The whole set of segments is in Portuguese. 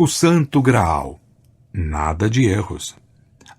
O Santo Graal. Nada de erros.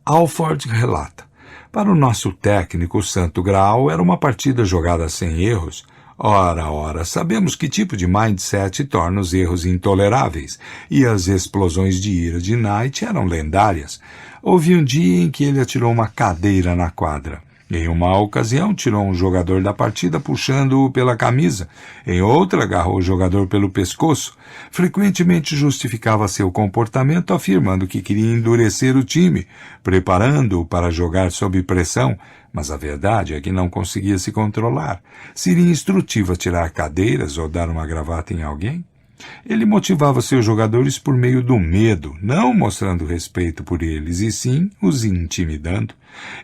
Alford relata: para o nosso técnico, o Santo Graal era uma partida jogada sem erros. Ora, sabemos que tipo de mindset torna os erros intoleráveis, e as explosões de ira de Knight eram lendárias. Houve um dia em que ele atirou uma cadeira na quadra. Em uma ocasião, tirou um jogador da partida puxando-o pela camisa. Em outra, agarrou o jogador pelo pescoço. Frequentemente justificava seu comportamento afirmando que queria endurecer o time, preparando-o para jogar sob pressão, mas a verdade é que não conseguia se controlar. Seria instrutivo atirar cadeiras ou dar uma gravata em alguém? Ele motivava seus jogadores por meio do medo, não mostrando respeito por eles, e sim os intimidando.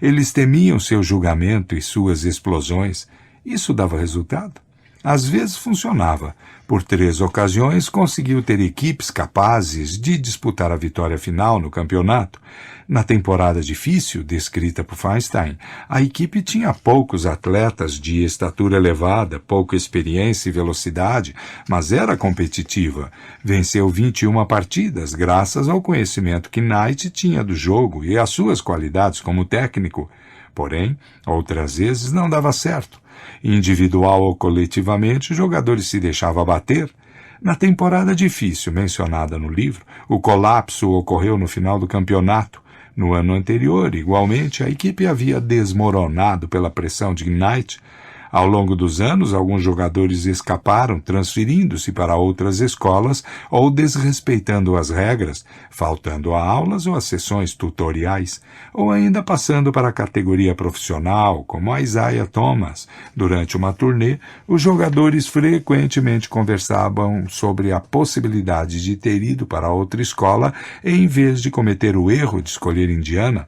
Eles temiam seu julgamento e suas explosões. Isso dava resultado? Às vezes funcionava. Por 3 ocasiões conseguiu ter equipes capazes de disputar a vitória final no campeonato. Na temporada difícil, descrita por Feinstein, a equipe tinha poucos atletas de estatura elevada, pouca experiência e velocidade, mas era competitiva. Venceu 21 partidas graças ao conhecimento que Knight tinha do jogo e às suas qualidades como técnico. Porém, outras vezes não dava certo. Individual ou coletivamente, os jogadores se deixavam abater. Na temporada difícil mencionada no livro, o colapso ocorreu no final do campeonato. No ano anterior, igualmente, a equipe havia desmoronado pela pressão de Knight. Ao longo dos anos, alguns jogadores escaparam, transferindo-se para outras escolas ou desrespeitando as regras, faltando a aulas ou a sessões tutoriais, ou ainda passando para a categoria profissional, como a Isaiah Thomas. Durante uma turnê, os jogadores frequentemente conversavam sobre a possibilidade de ter ido para outra escola em vez de cometer o erro de escolher Indiana.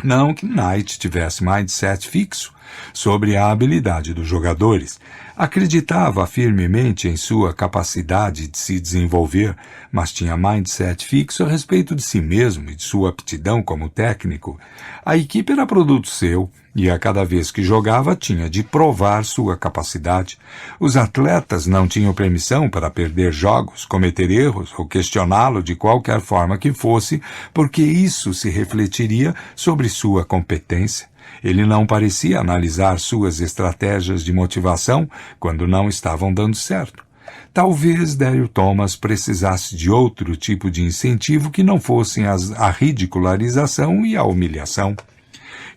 Não que Knight tivesse mindset fixo sobre a habilidade dos jogadores. Acreditava firmemente em sua capacidade de se desenvolver, mas tinha mindset fixo a respeito de si mesmo e de sua aptidão como técnico. A equipe era produto seu, e a cada vez que jogava tinha de provar sua capacidade. Os atletas não tinham permissão para perder jogos, cometer erros ou questioná-lo de qualquer forma que fosse, porque isso se refletiria sobre sua competência. Ele não parecia analisar suas estratégias de motivação quando não estavam dando certo. Talvez Daryl Thomas precisasse de outro tipo de incentivo que não fossem a ridicularização e a humilhação.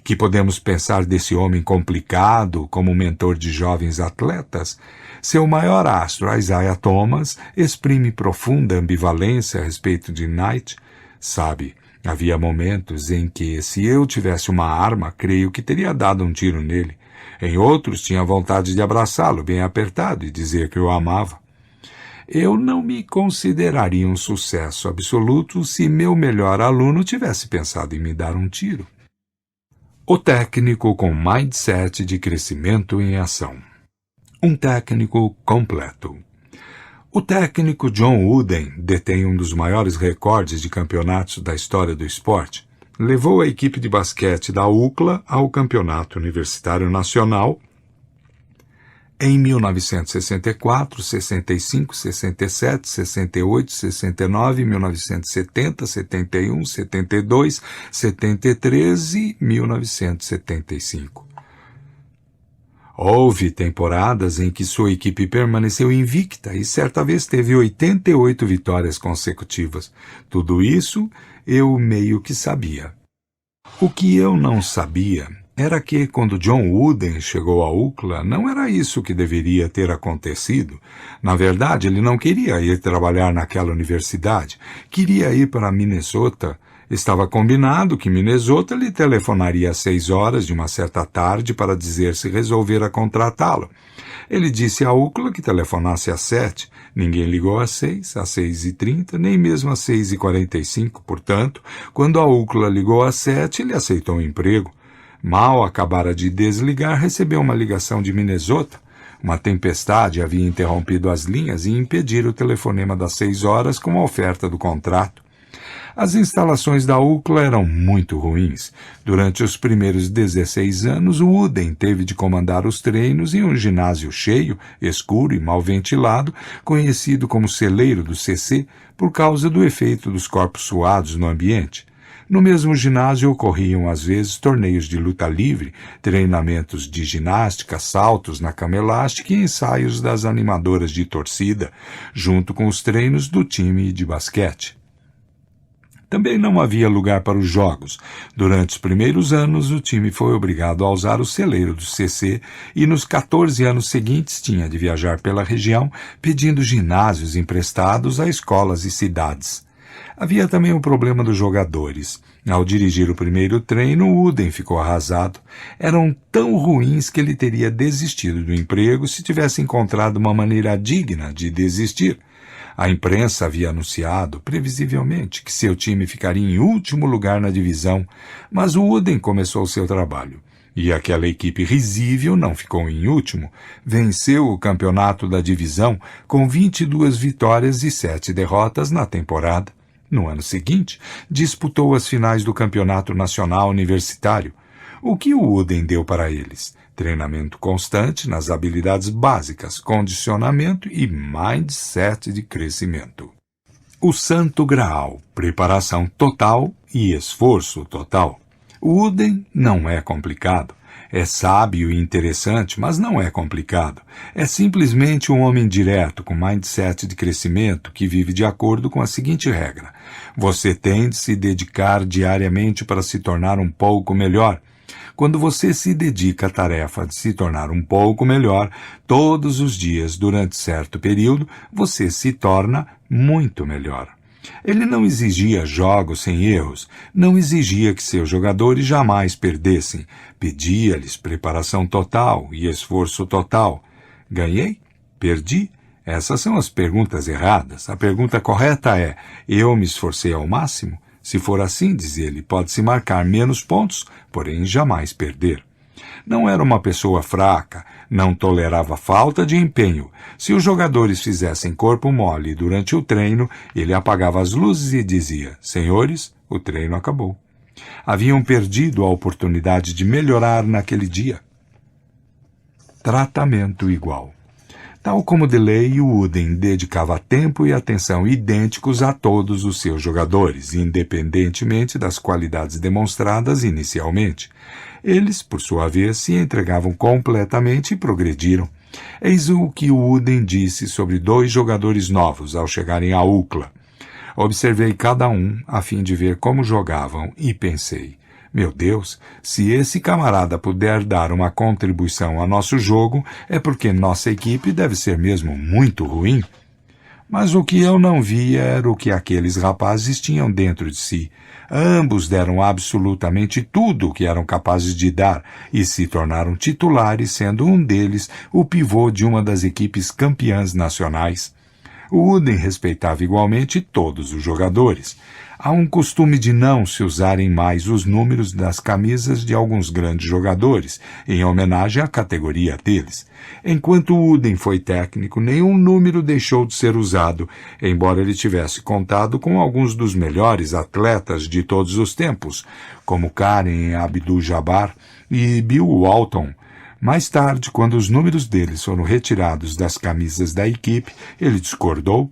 Que podemos pensar desse homem complicado como mentor de jovens atletas? Seu maior astro, Isaiah Thomas, exprime profunda ambivalência a respeito de Knight. Sabe, havia momentos em que, se eu tivesse uma arma, creio que teria dado um tiro nele. Em outros, tinha vontade de abraçá-lo bem apertado e dizer que o amava. Eu não me consideraria um sucesso absoluto se meu melhor aluno tivesse pensado em me dar um tiro. O técnico com mindset de crescimento em ação. Um técnico completo. O técnico John Wooden detém um dos maiores recordes de campeonatos da história do esporte. Levou a equipe de basquete da UCLA ao Campeonato Universitário Nacional em 1964, 65, 67, 68, 69, 1970, 71, 72, 73 e 1975. Houve temporadas em que sua equipe permaneceu invicta e certa vez teve 88 vitórias consecutivas. Tudo isso eu meio que sabia. O que eu não sabia era que, quando John Wooden chegou à UCLA, não era isso que deveria ter acontecido. Na verdade, ele não queria ir trabalhar naquela universidade. Queria ir para Minnesota. Estava combinado que Minnesota lhe telefonaria às 6 horas de uma certa tarde para dizer se resolvera contratá-lo. Ele disse à UCLA que telefonasse às 7. Ninguém ligou às 6, às 6h30, nem mesmo às 6h45. Portanto, quando a UCLA ligou às 7, ele aceitou o emprego. Mal acabara de desligar, recebeu uma ligação de Minnesota. Uma tempestade havia interrompido as linhas e impedido o telefonema das 6 horas com a oferta do contrato. As instalações da UCLA eram muito ruins. Durante os primeiros 16 anos, o Wooden teve de comandar os treinos em um ginásio cheio, escuro e mal ventilado, conhecido como celeiro do CC, por causa do efeito dos corpos suados no ambiente. No mesmo ginásio ocorriam às vezes torneios de luta livre, treinamentos de ginástica, saltos na cama elástica e ensaios das animadoras de torcida, junto com os treinos do time de basquete. Também não havia lugar para os jogos. Durante os primeiros anos, o time foi obrigado a usar o celeiro do CC e nos 14 anos seguintes tinha de viajar pela região pedindo ginásios emprestados a escolas e cidades. Havia também o problema dos jogadores. Ao dirigir o primeiro treino, Wooden ficou arrasado. Eram tão ruins que ele teria desistido do emprego se tivesse encontrado uma maneira digna de desistir. A imprensa havia anunciado, previsivelmente, que seu time ficaria em último lugar na divisão, mas o Wooden começou seu trabalho. E aquela equipe risível não ficou em último. Venceu o campeonato da divisão com 22 vitórias e 7 derrotas na temporada. No ano seguinte, disputou as finais do Campeonato Nacional Universitário. O que o Wooden deu para eles? Treinamento constante nas habilidades básicas, condicionamento e mindset de crescimento. O Santo Graal, preparação total e esforço total. O Wooden não é complicado. É sábio e interessante, mas não é complicado. É simplesmente um homem direto, com mindset de crescimento, que vive de acordo com a seguinte regra. Você tem de se dedicar diariamente para se tornar um pouco melhor. Quando você se dedica à tarefa de se tornar um pouco melhor, todos os dias, durante certo período, você se torna muito melhor. Ele não exigia jogos sem erros, não exigia que seus jogadores jamais perdessem, pedia-lhes preparação total e esforço total. Ganhei? Perdi? Essas são as perguntas erradas. A pergunta correta é, eu me esforcei ao máximo? Se for assim, diz ele, pode-se marcar menos pontos, porém jamais perder. Não era uma pessoa fraca, não tolerava falta de empenho. Se os jogadores fizessem corpo mole durante o treino, ele apagava as luzes e dizia, senhores, o treino acabou. Haviam perdido a oportunidade de melhorar naquele dia. Tratamento igual. Tal como Delay, o Wooden dedicava tempo e atenção idênticos a todos os seus jogadores, independentemente das qualidades demonstradas inicialmente. Eles, por sua vez, se entregavam completamente e progrediram. Eis o que o Wooden disse sobre 2 jogadores novos ao chegarem à UCLA. Observei cada um a fim de ver como jogavam e pensei, meu Deus, se esse camarada puder dar uma contribuição a nosso jogo, é porque nossa equipe deve ser mesmo muito ruim. Mas o que eu não via era o que aqueles rapazes tinham dentro de si. Ambos deram absolutamente tudo o que eram capazes de dar e se tornaram titulares, sendo um deles o pivô de uma das equipes campeãs nacionais. O Wooden respeitava igualmente todos os jogadores. Há um costume de não se usarem mais os números das camisas de alguns grandes jogadores, em homenagem à categoria deles. Enquanto o Wooden foi técnico, nenhum número deixou de ser usado, embora ele tivesse contado com alguns dos melhores atletas de todos os tempos, como Kareem Abdul-Jabbar e Bill Walton. Mais tarde, quando os números deles foram retirados das camisas da equipe, ele discordou.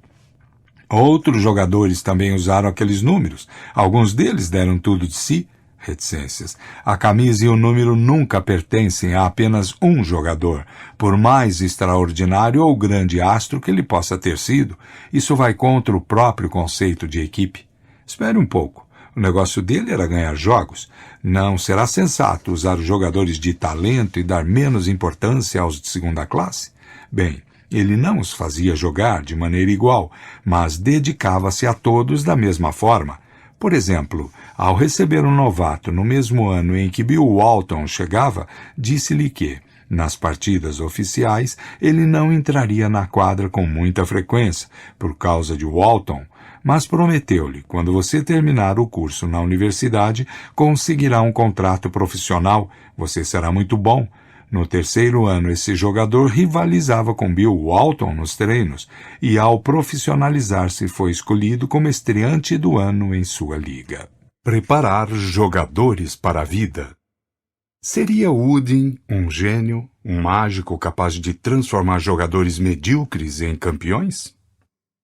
Outros jogadores também usaram aqueles números. Alguns deles deram tudo de si. Reticências. A camisa e o número nunca pertencem a apenas um jogador, por mais extraordinário ou grande astro que ele possa ter sido. Isso vai contra o próprio conceito de equipe. Espere um pouco. O negócio dele era ganhar jogos. Não será sensato usar os jogadores de talento e dar menos importância aos de segunda classe? Bem, ele não os fazia jogar de maneira igual, mas dedicava-se a todos da mesma forma. Por exemplo, ao receber um novato no mesmo ano em que Bill Walton chegava, disse-lhe que, nas partidas oficiais, ele não entraria na quadra com muita frequência, por causa de Walton, mas prometeu-lhe, quando você terminar o curso na universidade, conseguirá um contrato profissional, você será muito bom. No terceiro ano, esse jogador rivalizava com Bill Walton nos treinos e, ao profissionalizar-se, foi escolhido como estreante do ano em sua liga. Preparar jogadores para a vida. Seria Wooden um gênio, um mágico capaz de transformar jogadores medíocres em campeões?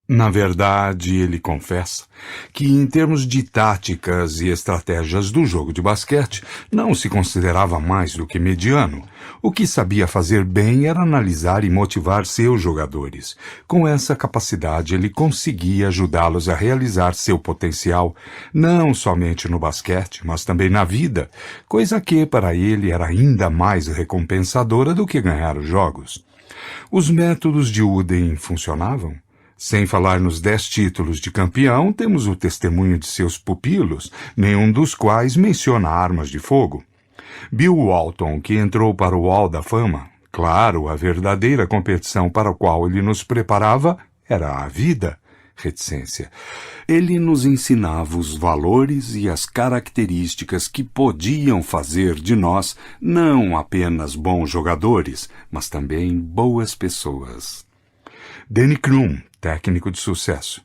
Na verdade, ele confessa que, em termos de táticas e estratégias do jogo de basquete, não se considerava mais do que mediano. O que sabia fazer bem era analisar e motivar seus jogadores. Com essa capacidade, ele conseguia ajudá-los a realizar seu potencial, não somente no basquete, mas também na vida, coisa que, para ele, era ainda mais recompensadora do que ganhar os jogos. Os métodos de Wooden funcionavam? Sem falar nos 10 títulos de campeão, temos o testemunho de seus pupilos, nenhum dos quais menciona armas de fogo. Bill Walton, que entrou para o Hall da Fama, claro, a verdadeira competição para a qual ele nos preparava era a vida. Reticência. Ele nos ensinava os valores e as características que podiam fazer de nós não apenas bons jogadores, mas também boas pessoas. Denny Crum, técnico de sucesso.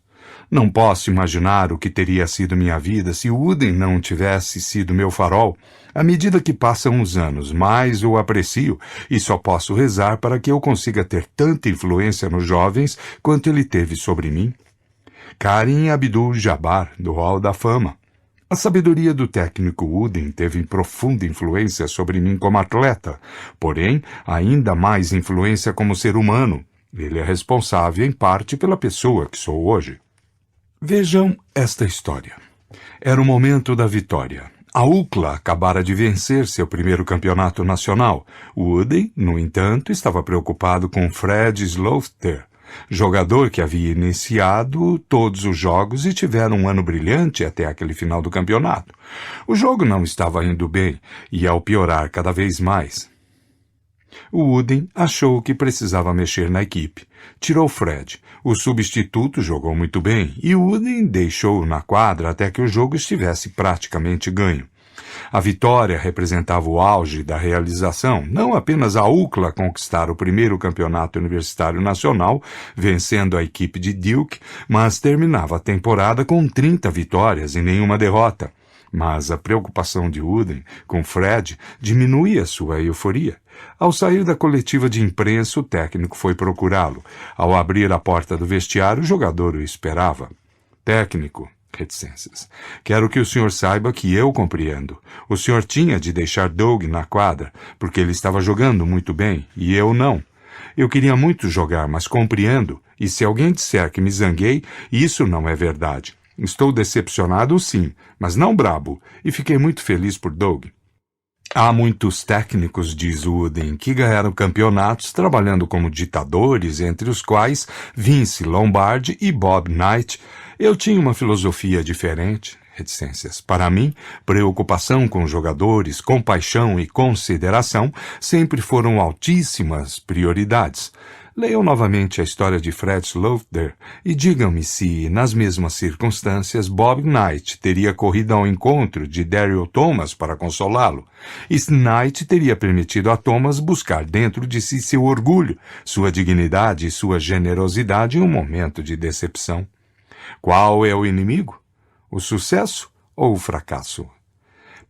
Não posso imaginar o que teria sido minha vida se Wooden não tivesse sido meu farol. À medida que passam os anos, mais o aprecio e só posso rezar para que eu consiga ter tanta influência nos jovens quanto ele teve sobre mim. Kareem Abdul-Jabbar, do Hall da Fama. A sabedoria do técnico Wooden teve profunda influência sobre mim como atleta, porém, ainda mais influência como ser humano. Ele é responsável, em parte, pela pessoa que sou hoje. Vejam esta história. Era o momento da vitória. A UCLA acabara de vencer seu primeiro campeonato nacional. Wooden, no entanto, estava preocupado com Fred Slaughter, jogador que havia iniciado todos os jogos e tivera um ano brilhante até aquele final do campeonato. O jogo não estava indo bem e ao piorar cada vez mais. O Wooden achou que precisava mexer na equipe. Tirou Fred. O substituto jogou muito bem e Wooden deixou-o na quadra até que o jogo estivesse praticamente ganho. A vitória representava o auge da realização, não apenas a UCLA conquistar o primeiro campeonato universitário nacional, vencendo a equipe de Duke, mas terminava a temporada com 30 vitórias e nenhuma derrota. Mas a preocupação de Wooden com Fred diminuía sua euforia. Ao sair da coletiva de imprensa, o técnico foi procurá-lo. Ao abrir a porta do vestiário, o jogador o esperava. Técnico, reticências. Quero que o senhor saiba que eu compreendo. O senhor tinha de deixar Doug na quadra, porque ele estava jogando muito bem, e eu não. Eu queria muito jogar, mas compreendo, e se alguém disser que me zanguei, isso não é verdade. Estou decepcionado, sim, mas não brabo, e fiquei muito feliz por Doug. Há muitos técnicos, diz Wooden, que ganharam campeonatos trabalhando como ditadores, entre os quais Vince Lombardi e Bob Knight. Eu tinha uma filosofia diferente. Reticências. Para mim, preocupação com jogadores, compaixão e consideração sempre foram altíssimas prioridades. Leiam novamente a história de Fred Slaughter e digam-me se, nas mesmas circunstâncias, Bob Knight teria corrido ao encontro de Daryl Thomas para consolá-lo. E Knight teria permitido a Thomas buscar dentro de si seu orgulho, sua dignidade e sua generosidade em um momento de decepção. Qual é o inimigo? O sucesso ou o fracasso?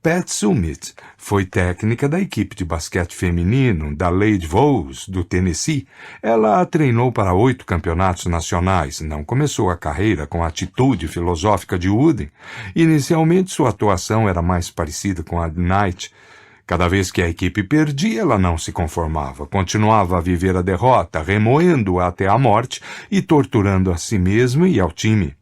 Pat Summitt foi técnica da equipe de basquete feminino da Lady Vols, do Tennessee. Ela a treinou para 8 campeonatos nacionais. Não começou a carreira com a atitude filosófica de Wooden. Inicialmente, sua atuação era mais parecida com a de Knight. Cada vez que a equipe perdia, ela não se conformava. Continuava a viver a derrota, remoendo-a até a morte e torturando a si mesma e ao time.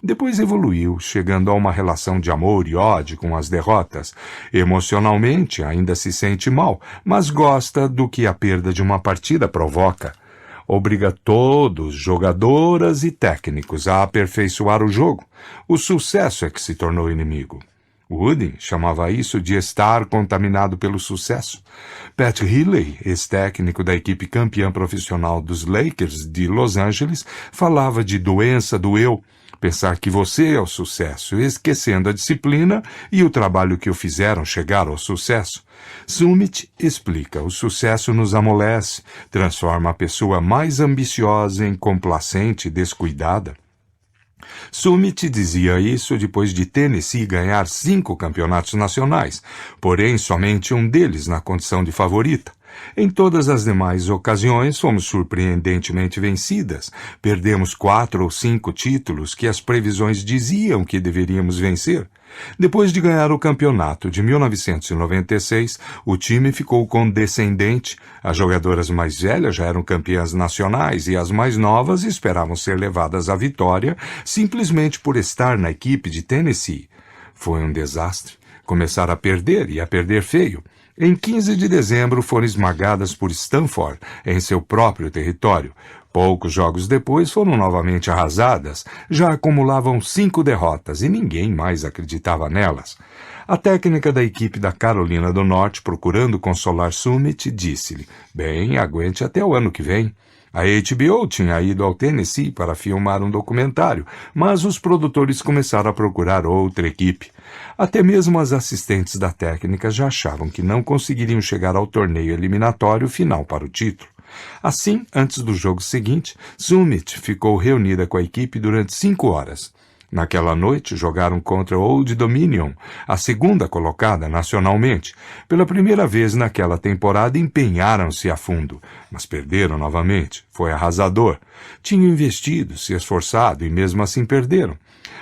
Depois evoluiu, chegando a uma relação de amor e ódio com as derrotas. Emocionalmente, ainda se sente mal, mas gosta do que a perda de uma partida provoca. Obriga todos, jogadoras e técnicos, a aperfeiçoar o jogo. O sucesso é que se tornou inimigo. Wooden chamava isso de estar contaminado pelo sucesso. Pat Riley, ex-técnico da equipe campeã profissional dos Lakers de Los Angeles, falava de doença do eu. Pensar que você é o sucesso, esquecendo a disciplina e o trabalho que o fizeram chegar ao sucesso. Summit explica: o sucesso nos amolece, transforma a pessoa mais ambiciosa em complacente e descuidada. Summit dizia isso depois de Tennessee ganhar 5 campeonatos nacionais, porém somente um deles na condição de favorita. Em todas as demais ocasiões, fomos surpreendentemente vencidas. Perdemos 4 ou 5 títulos que as previsões diziam que deveríamos vencer. Depois de ganhar o campeonato de 1996, o time ficou condescendente. As jogadoras mais velhas já eram campeãs nacionais e as mais novas esperavam ser levadas à vitória simplesmente por estar na equipe de Tennessee. Foi um desastre. Começaram a perder e a perder feio. Em 15 de dezembro foram esmagadas por Stanford em seu próprio território. Poucos jogos depois foram novamente arrasadas, já acumulavam 5 derrotas e ninguém mais acreditava nelas. A técnica da equipe da Carolina do Norte, procurando consolar Summit, disse-lhe: "Bem, aguente até o ano que vem." A HBO tinha ido ao Tennessee para filmar um documentário, mas os produtores começaram a procurar outra equipe. Até mesmo as assistentes da técnica já achavam que não conseguiriam chegar ao torneio eliminatório final para o título. Assim, antes do jogo seguinte, Summit ficou reunida com a equipe durante 5 horas. Naquela noite, jogaram contra Old Dominion, a segunda colocada nacionalmente. Pela primeira vez naquela temporada, empenharam-se a fundo, mas perderam novamente. Foi arrasador. Tinham investido, se esforçado e mesmo assim perderam.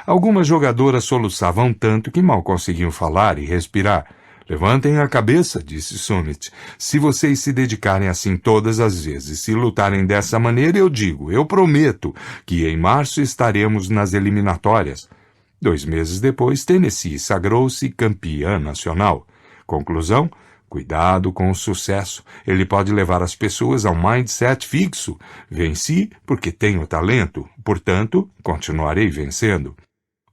Algumas jogadoras soluçavam tanto que mal conseguiam falar e respirar. "Levantem a cabeça", disse Summit. "Se vocês se dedicarem assim todas as vezes, se lutarem dessa maneira, eu prometo que em março estaremos nas eliminatórias." 2 meses depois, Tennessee sagrou-se campeã nacional. Conclusão: cuidado com o sucesso. Ele pode levar as pessoas a um mindset fixo. Venci porque tenho talento, portanto, continuarei vencendo.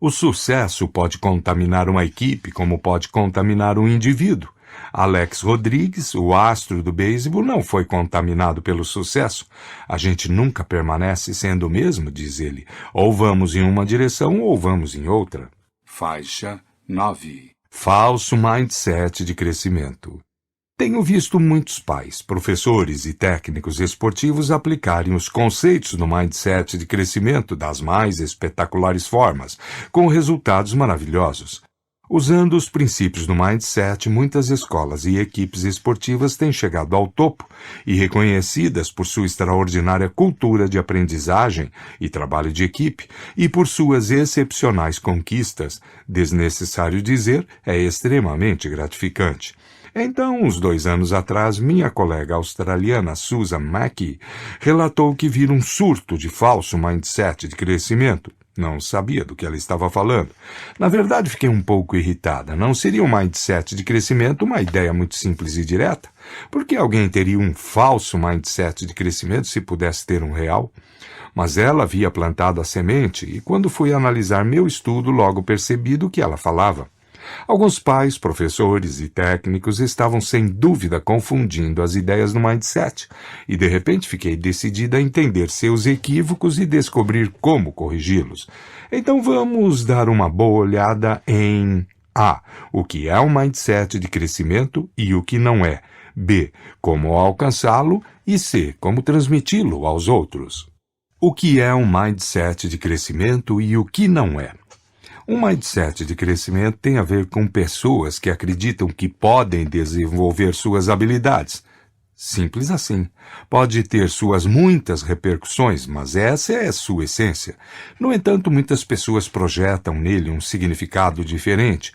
O sucesso pode contaminar uma equipe como pode contaminar um indivíduo. Alex Rodrigues, o astro do beisebol, não foi contaminado pelo sucesso. "A gente nunca permanece sendo o mesmo", diz ele. "Ou vamos em uma direção ou vamos em outra." Faixa 9. Falso mindset de crescimento. Tenho visto muitos pais, professores e técnicos esportivos aplicarem os conceitos do mindset de crescimento das mais espetaculares formas, com resultados maravilhosos. Usando os princípios do mindset, muitas escolas e equipes esportivas têm chegado ao topo e reconhecidas por sua extraordinária cultura de aprendizagem e trabalho de equipe e por suas excepcionais conquistas. Desnecessário dizer, é extremamente gratificante. Então, uns 2 anos atrás, minha colega australiana Susan Mackey relatou que vira um surto de falso mindset de crescimento. Não sabia do que ela estava falando. Na verdade, fiquei um pouco irritada. Não seria um mindset de crescimento uma ideia muito simples e direta? Por que alguém teria um falso mindset de crescimento se pudesse ter um real? Mas ela havia plantado a semente e, quando fui analisar meu estudo, logo percebi do que ela falava. Alguns pais, professores e técnicos estavam sem dúvida confundindo as ideias do mindset e de repente fiquei decidida a entender seus equívocos e descobrir como corrigi-los. Então vamos dar uma boa olhada em A. O que é um mindset de crescimento e o que não é. B. Como alcançá-lo e C. Como transmiti-lo aos outros. O que é um mindset de crescimento e o que não é. Um mindset de crescimento tem a ver com pessoas que acreditam que podem desenvolver suas habilidades. Simples assim. Pode ter suas muitas repercussões, mas essa é a sua essência. No entanto, muitas pessoas projetam nele um significado diferente.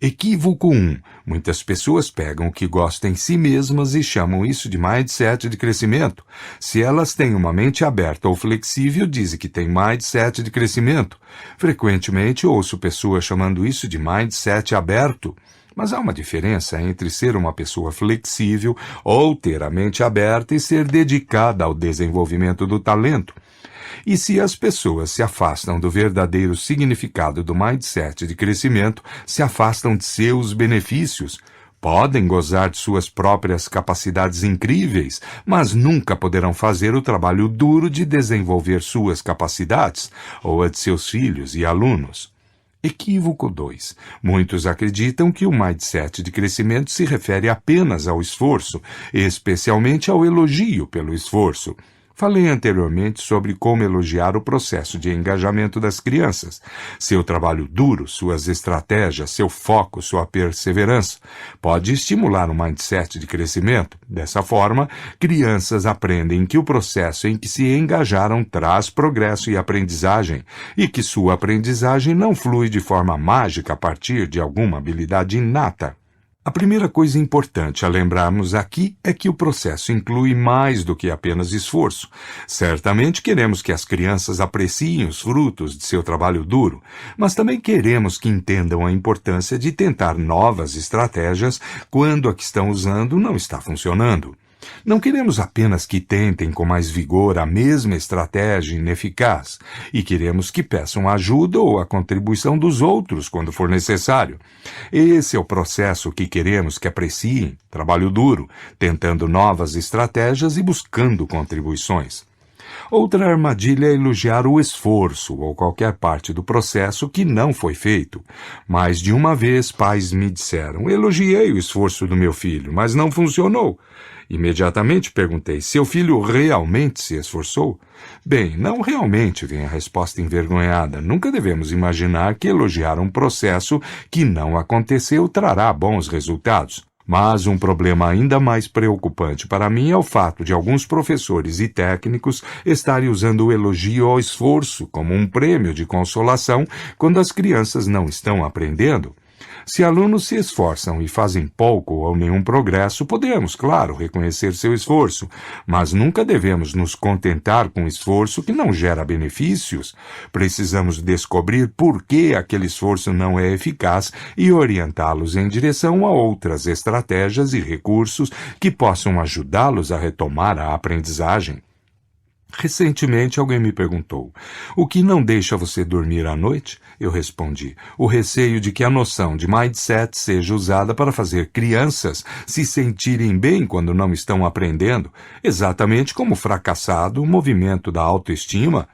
Equívoco 1. Muitas pessoas pegam o que gostam em si mesmas e chamam isso de mindset de crescimento. Se elas têm uma mente aberta ou flexível, dizem que têm mindset de crescimento. Frequentemente ouço pessoas chamando isso de mindset aberto. Mas há uma diferença entre ser uma pessoa flexível ou ter a mente aberta e ser dedicada ao desenvolvimento do talento. E se as pessoas se afastam do verdadeiro significado do mindset de crescimento, se afastam de seus benefícios. Podem gozar de suas próprias capacidades incríveis, mas nunca poderão fazer o trabalho duro de desenvolver suas capacidades, ou a de seus filhos e alunos. Equívoco 2. Muitos acreditam que o mindset de crescimento se refere apenas ao esforço, especialmente ao elogio pelo esforço. Falei anteriormente sobre como elogiar o processo de engajamento das crianças, seu trabalho duro, suas estratégias, seu foco, sua perseverança. Pode estimular um mindset de crescimento. Dessa forma, crianças aprendem que o processo em que se engajaram traz progresso e aprendizagem, e que sua aprendizagem não flui de forma mágica a partir de alguma habilidade inata. A primeira coisa importante a lembrarmos aqui é que o processo inclui mais do que apenas esforço. Certamente queremos que as crianças apreciem os frutos de seu trabalho duro, mas também queremos que entendam a importância de tentar novas estratégias quando a que estão usando não está funcionando. Não queremos apenas que tentem com mais vigor a mesma estratégia ineficaz, e queremos que peçam ajuda ou a contribuição dos outros quando for necessário. Esse é o processo que queremos que apreciem, trabalho duro, tentando novas estratégias e buscando contribuições. Outra armadilha é elogiar o esforço ou qualquer parte do processo que não foi feito. Mais de uma vez, pais me disseram: elogiei o esforço do meu filho, mas não funcionou. Imediatamente perguntei: seu filho realmente se esforçou? Bem, não realmente, vem a resposta envergonhada. Nunca devemos imaginar que elogiar um processo que não aconteceu trará bons resultados. Mas um problema ainda mais preocupante para mim é o fato de alguns professores e técnicos estarem usando o elogio ao esforço como um prêmio de consolação quando as crianças não estão aprendendo. Se alunos se esforçam e fazem pouco ou nenhum progresso, podemos, claro, reconhecer seu esforço, mas nunca devemos nos contentar com esforço que não gera benefícios. Precisamos descobrir por que aquele esforço não é eficaz e orientá-los em direção a outras estratégias e recursos que possam ajudá-los a retomar a aprendizagem. Recentemente alguém me perguntou: o que não deixa você dormir à noite? Eu respondi: o receio de que a noção de mindset seja usada para fazer crianças se sentirem bem quando não estão aprendendo, exatamente como o fracassado movimento da autoestima.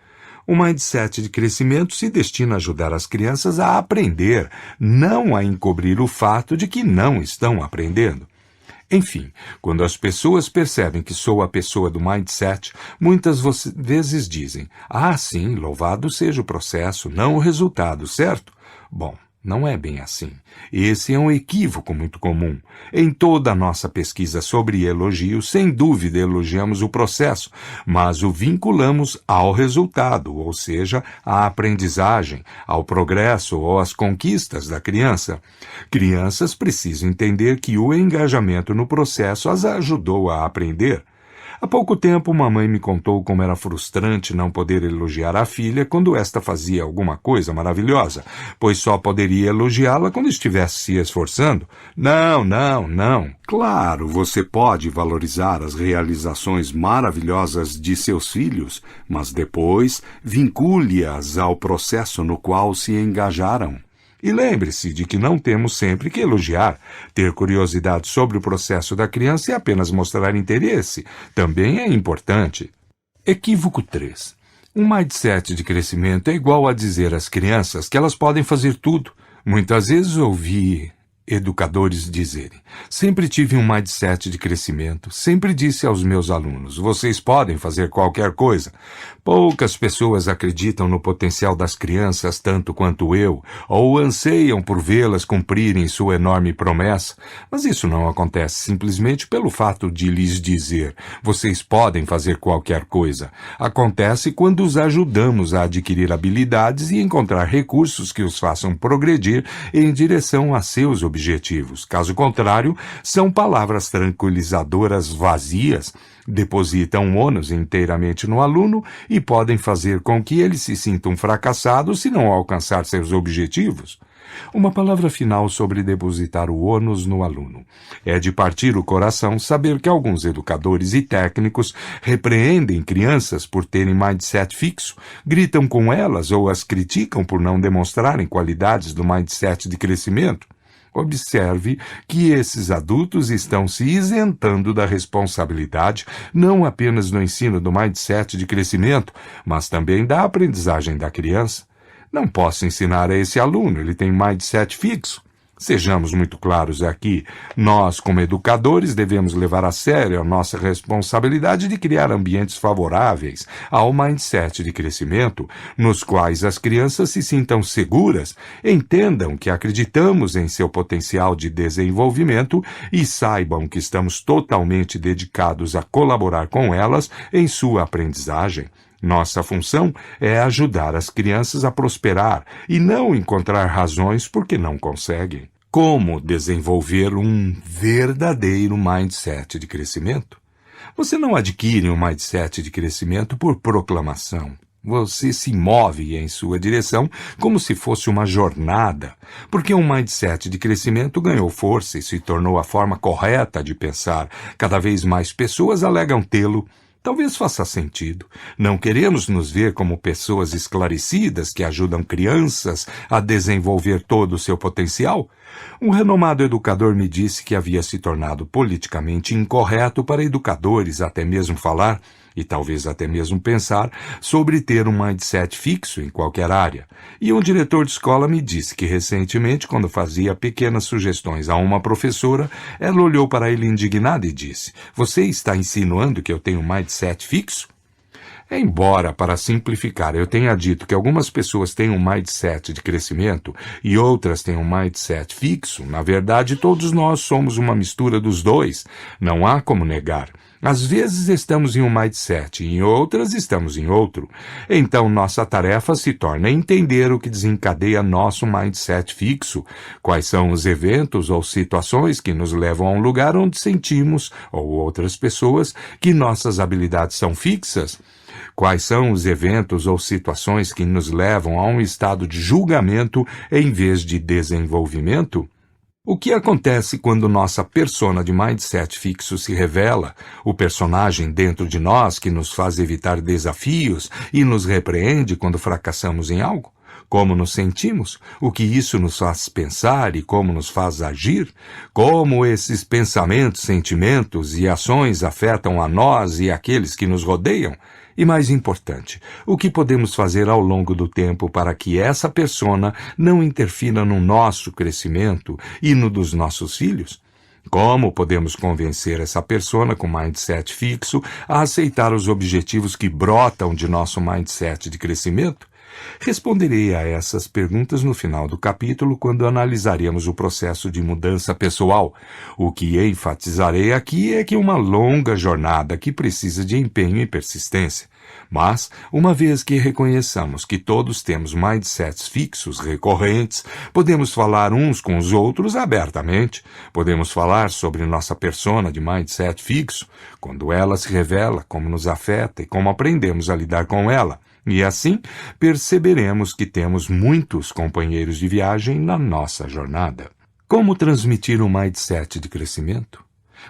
O mindset de crescimento se destina a ajudar as crianças a aprender, não a encobrir o fato de que não estão aprendendo. Enfim, quando as pessoas percebem que sou a pessoa do mindset, muitas vezes dizem: ah, sim, louvado seja o processo, não o resultado, certo? Bom, não é bem assim. Esse é um equívoco muito comum. Em toda a nossa pesquisa sobre elogio, sem dúvida elogiamos o processo, mas o vinculamos ao resultado, ou seja, à aprendizagem, ao progresso ou às conquistas da criança. Crianças precisam entender que o engajamento no processo as ajudou a aprender. Há pouco tempo, uma mãe me contou como era frustrante não poder elogiar a filha quando esta fazia alguma coisa maravilhosa, pois só poderia elogiá-la quando estivesse se esforçando. Não. Claro, você pode valorizar as realizações maravilhosas de seus filhos, mas depois vincule-as ao processo no qual se engajaram. E lembre-se de que não temos sempre que elogiar. Ter curiosidade sobre o processo da criança e apenas mostrar interesse também é importante. Equívoco 3. Um mindset de crescimento é igual a dizer às crianças que elas podem fazer tudo. Muitas vezes ouvi educadores dizerem: sempre tive um mindset de crescimento, sempre disse aos meus alunos: vocês podem fazer qualquer coisa. Poucas pessoas acreditam no potencial das crianças tanto quanto eu, ou anseiam por vê-las cumprirem sua enorme promessa, mas isso não acontece simplesmente pelo fato de lhes dizer: vocês podem fazer qualquer coisa. Acontece quando os ajudamos a adquirir habilidades e encontrar recursos que os façam progredir em direção a seus objetivos. Caso contrário, são palavras tranquilizadoras vazias, depositam o ônus inteiramente no aluno e podem fazer com que ele se sinta um fracassado se não alcançar seus objetivos. Uma palavra final sobre depositar o ônus no aluno. É de partir o coração saber que alguns educadores e técnicos repreendem crianças por terem mindset fixo, gritam com elas ou as criticam por não demonstrarem qualidades do mindset de crescimento. Observe que esses adultos estão se isentando da responsabilidade não apenas no ensino do mindset de crescimento, mas também da aprendizagem da criança. Não posso ensinar a esse aluno, ele tem mindset fixo. Sejamos muito claros aqui, nós, como educadores, devemos levar a sério a nossa responsabilidade de criar ambientes favoráveis ao mindset de crescimento, nos quais as crianças se sintam seguras, entendam que acreditamos em seu potencial de desenvolvimento e saibam que estamos totalmente dedicados a colaborar com elas em sua aprendizagem. Nossa função é ajudar as crianças a prosperar e não encontrar razões por que não conseguem. Como desenvolver um verdadeiro mindset de crescimento? Você não adquire um mindset de crescimento por proclamação. Você se move em sua direção como se fosse uma jornada, porque um mindset de crescimento ganhou força e se tornou a forma correta de pensar. Cada vez mais pessoas alegam tê-lo. Talvez faça sentido. Não queremos nos ver como pessoas esclarecidas que ajudam crianças a desenvolver todo o seu potencial? Um renomado educador me disse que havia se tornado politicamente incorreto para educadores até mesmo falar, e talvez até mesmo pensar, sobre ter um mindset fixo em qualquer área. E um diretor de escola me disse que recentemente, quando fazia pequenas sugestões a uma professora, ela olhou para ele indignada e disse: "Você está insinuando que eu tenho um mindset fixo?" Embora, para simplificar, eu tenha dito que algumas pessoas têm um mindset de crescimento e outras têm um mindset fixo, na verdade todos nós somos uma mistura dos dois. Não há como negar. Às vezes estamos em um mindset e em outras estamos em outro. Então nossa tarefa se torna entender o que desencadeia nosso mindset fixo, quais são os eventos ou situações que nos levam a um lugar onde sentimos, ou outras pessoas, que nossas habilidades são fixas. Quais são os eventos ou situações que nos levam a um estado de julgamento em vez de desenvolvimento? O que acontece quando nossa persona de mindset fixo se revela, o personagem dentro de nós que nos faz evitar desafios e nos repreende quando fracassamos em algo? Como nos sentimos? O que isso nos faz pensar e como nos faz agir? Como esses pensamentos, sentimentos e ações afetam a nós e aqueles que nos rodeiam? E mais importante, o que podemos fazer ao longo do tempo para que essa persona não interfira no nosso crescimento e no dos nossos filhos? Como podemos convencer essa persona com mindset fixo a aceitar os objetivos que brotam de nosso mindset de crescimento? Responderei a essas perguntas no final do capítulo, quando analisaremos o processo de mudança pessoal. O que enfatizarei aqui é que é uma longa jornada que precisa de empenho e persistência. Mas, uma vez que reconheçamos que todos temos mindsets fixos recorrentes, podemos falar uns com os outros abertamente. Podemos falar sobre nossa persona de mindset fixo, quando ela se revela, como nos afeta e como aprendemos a lidar com ela. E assim, perceberemos que temos muitos companheiros de viagem na nossa jornada. Como transmitir um mindset de crescimento?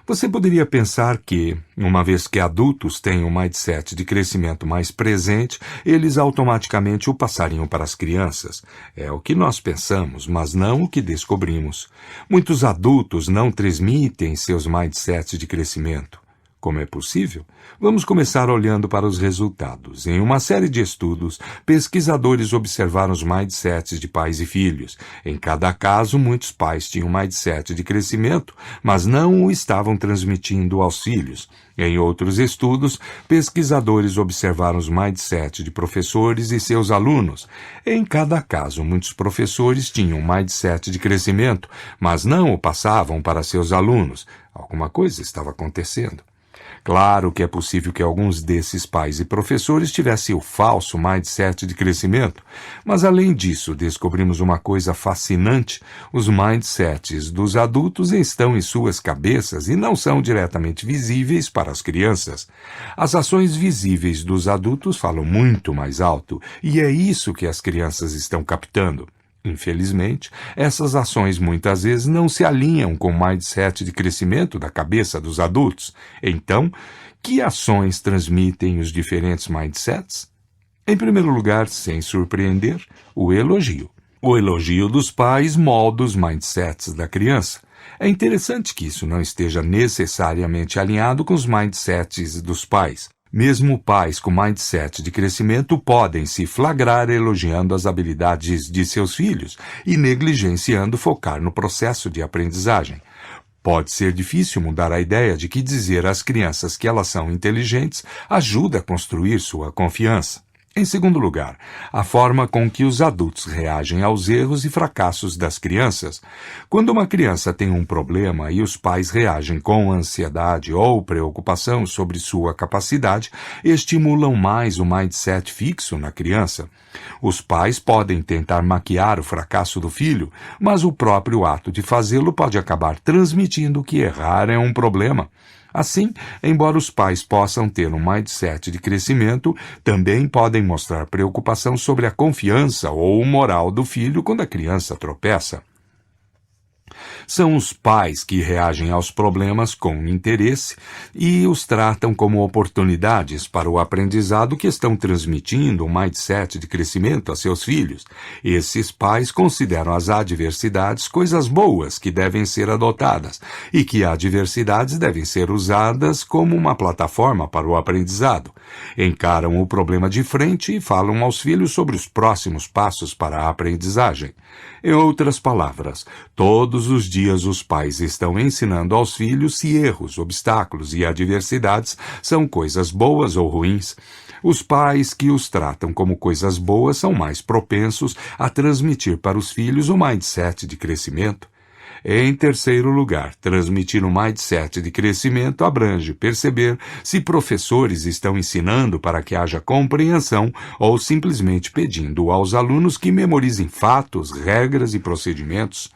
Você poderia pensar que, uma vez que adultos têm um mindset de crescimento mais presente, eles automaticamente o passariam para as crianças. É o que nós pensamos, mas não o que descobrimos. Muitos adultos não transmitem seus mindsets de crescimento. Como é possível? Vamos começar olhando para os resultados. Em uma série de estudos, pesquisadores observaram os mindsets de pais e filhos. Em cada caso, muitos pais tinham um mindset de crescimento, mas não o estavam transmitindo aos filhos. Em outros estudos, pesquisadores observaram os mindsets de professores e seus alunos. Em cada caso, muitos professores tinham um mindset de crescimento, mas não o passavam para seus alunos. Alguma coisa estava acontecendo. Claro que é possível que alguns desses pais e professores tivessem o falso mindset de crescimento, mas além disso, descobrimos uma coisa fascinante: os mindsets dos adultos estão em suas cabeças e não são diretamente visíveis para as crianças. As ações visíveis dos adultos falam muito mais alto, e é isso que as crianças estão captando. Infelizmente, essas ações muitas vezes não se alinham com o mindset de crescimento da cabeça dos adultos. Então, que ações transmitem os diferentes mindsets? Em primeiro lugar, sem surpreender, o elogio. O elogio dos pais molda os mindsets da criança. É interessante que isso não esteja necessariamente alinhado com os mindsets dos pais. Mesmo pais com mindset de crescimento podem se flagrar elogiando as habilidades de seus filhos e negligenciando focar no processo de aprendizagem. Pode ser difícil mudar a ideia de que dizer às crianças que elas são inteligentes ajuda a construir sua confiança. Em segundo lugar, a forma com que os adultos reagem aos erros e fracassos das crianças. Quando uma criança tem um problema e os pais reagem com ansiedade ou preocupação sobre sua capacidade, estimulam mais o mindset fixo na criança. Os pais podem tentar maquiar o fracasso do filho, mas o próprio ato de fazê-lo pode acabar transmitindo que errar é um problema. Assim, embora os pais possam ter um mindset de crescimento, também podem mostrar preocupação sobre a confiança ou moral do filho quando a criança tropeça. São os pais que reagem aos problemas com interesse e os tratam como oportunidades para o aprendizado que estão transmitindo um mindset de crescimento a seus filhos. Esses pais consideram as adversidades coisas boas que devem ser adotadas e que adversidades devem ser usadas como uma plataforma para o aprendizado. Encaram o problema de frente e falam aos filhos sobre os próximos passos para a aprendizagem. Em outras palavras, todos os dias os pais estão ensinando aos filhos se erros, obstáculos e adversidades são coisas boas ou ruins. Os pais que os tratam como coisas boas são mais propensos a transmitir para os filhos o mindset de crescimento. Em terceiro lugar, transmitir um mindset de crescimento abrange perceber se professores estão ensinando para que haja compreensão ou simplesmente pedindo aos alunos que memorizem fatos, regras e procedimentos.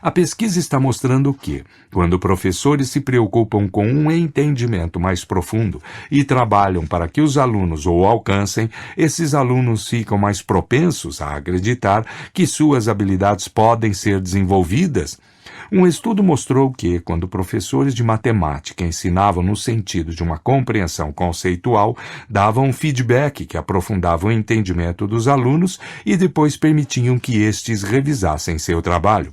A pesquisa está mostrando que, quando professores se preocupam com um entendimento mais profundo e trabalham para que os alunos o alcancem, esses alunos ficam mais propensos a acreditar que suas habilidades podem ser desenvolvidas. Um estudo mostrou que, quando professores de matemática ensinavam no sentido de uma compreensão conceitual, davam um feedback que aprofundava o entendimento dos alunos e depois permitiam que estes revisassem seu trabalho.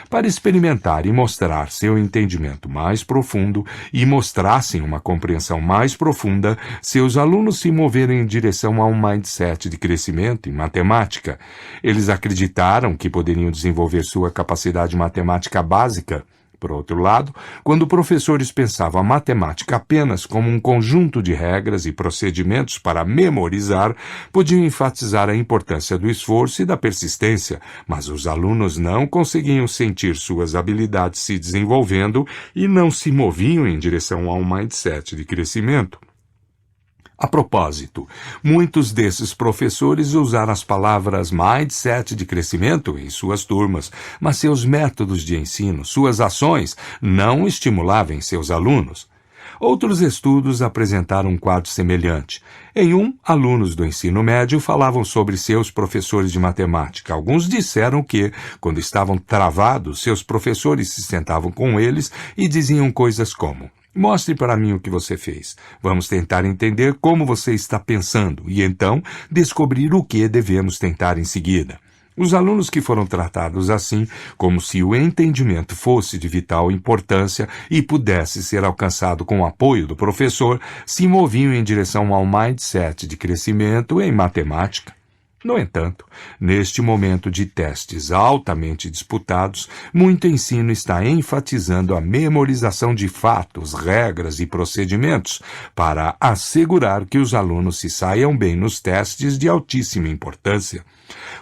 Para experimentar e mostrar seu entendimento mais profundo e mostrassem uma compreensão mais profunda, seus alunos se moveram em direção a um mindset de crescimento em matemática. Eles acreditaram que poderiam desenvolver sua capacidade matemática básica. Por outro lado, quando professores pensavam a matemática apenas como um conjunto de regras e procedimentos para memorizar, podiam enfatizar a importância do esforço e da persistência, mas os alunos não conseguiam sentir suas habilidades se desenvolvendo e não se moviam em direção a um mindset de crescimento. A propósito, muitos desses professores usaram as palavras mindset de crescimento em suas turmas, mas seus métodos de ensino, suas ações, não estimulavam seus alunos. Outros estudos apresentaram um quadro semelhante. Em um, alunos do ensino médio falavam sobre seus professores de matemática. Alguns disseram que, quando estavam travados, seus professores se sentavam com eles e diziam coisas como: "Mostre para mim o que você fez. Vamos tentar entender como você está pensando e, então, descobrir o que devemos tentar em seguida." Os alunos que foram tratados assim, como se o entendimento fosse de vital importância e pudesse ser alcançado com o apoio do professor, se moviam em direção ao mindset de crescimento em matemática. No entanto, neste momento de testes altamente disputados, muito ensino está enfatizando a memorização de fatos, regras e procedimentos para assegurar que os alunos se saiam bem nos testes de altíssima importância.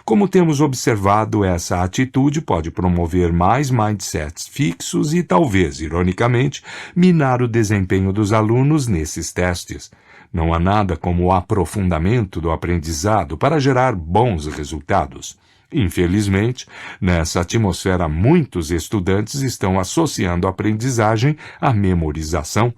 Como temos observado, essa atitude pode promover mais mindsets fixos e, talvez, ironicamente, minar o desempenho dos alunos nesses testes. Não há nada como o aprofundamento do aprendizado para gerar bons resultados. Infelizmente, nessa atmosfera, muitos estudantes estão associando a aprendizagem à memorização.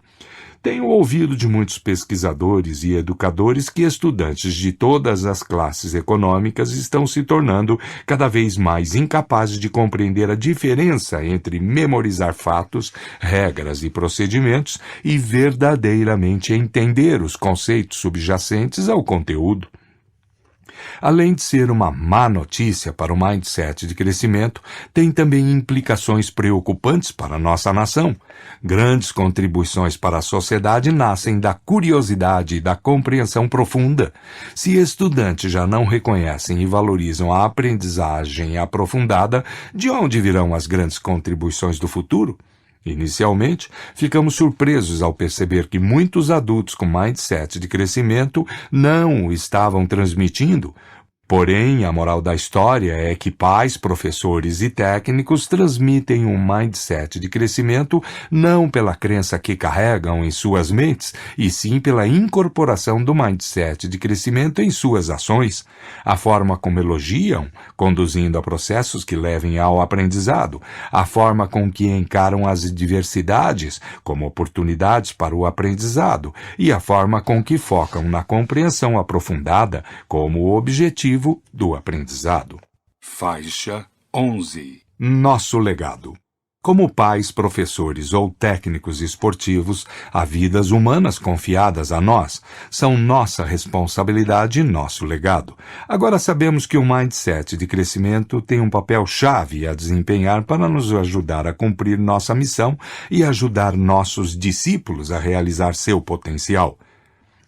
Tenho ouvido de muitos pesquisadores e educadores que estudantes de todas as classes econômicas estão se tornando cada vez mais incapazes de compreender a diferença entre memorizar fatos, regras e procedimentos e verdadeiramente entender os conceitos subjacentes ao conteúdo. Além de ser uma má notícia para o mindset de crescimento, tem também implicações preocupantes para a nossa nação. Grandes contribuições para a sociedade nascem da curiosidade e da compreensão profunda. Se estudantes já não reconhecem e valorizam a aprendizagem aprofundada, de onde virão as grandes contribuições do futuro? Inicialmente, ficamos surpresos ao perceber que muitos adultos com mindset de crescimento não o estavam transmitindo. Porém, a moral da história é que pais, professores e técnicos transmitem um mindset de crescimento não pela crença que carregam em suas mentes, e sim pela incorporação do mindset de crescimento em suas ações. A forma como elogiam, conduzindo a processos que levem ao aprendizado, a forma com que encaram as diversidades como oportunidades para o aprendizado e a forma com que focam na compreensão aprofundada como objetivo do aprendizado. Faixa 11. Nosso legado. Como pais, professores ou técnicos esportivos, as vidas humanas confiadas a nós são nossa responsabilidade e nosso legado. Agora sabemos que o mindset de crescimento tem um papel-chave a desempenhar para nos ajudar a cumprir nossa missão e ajudar nossos discípulos a realizar seu potencial.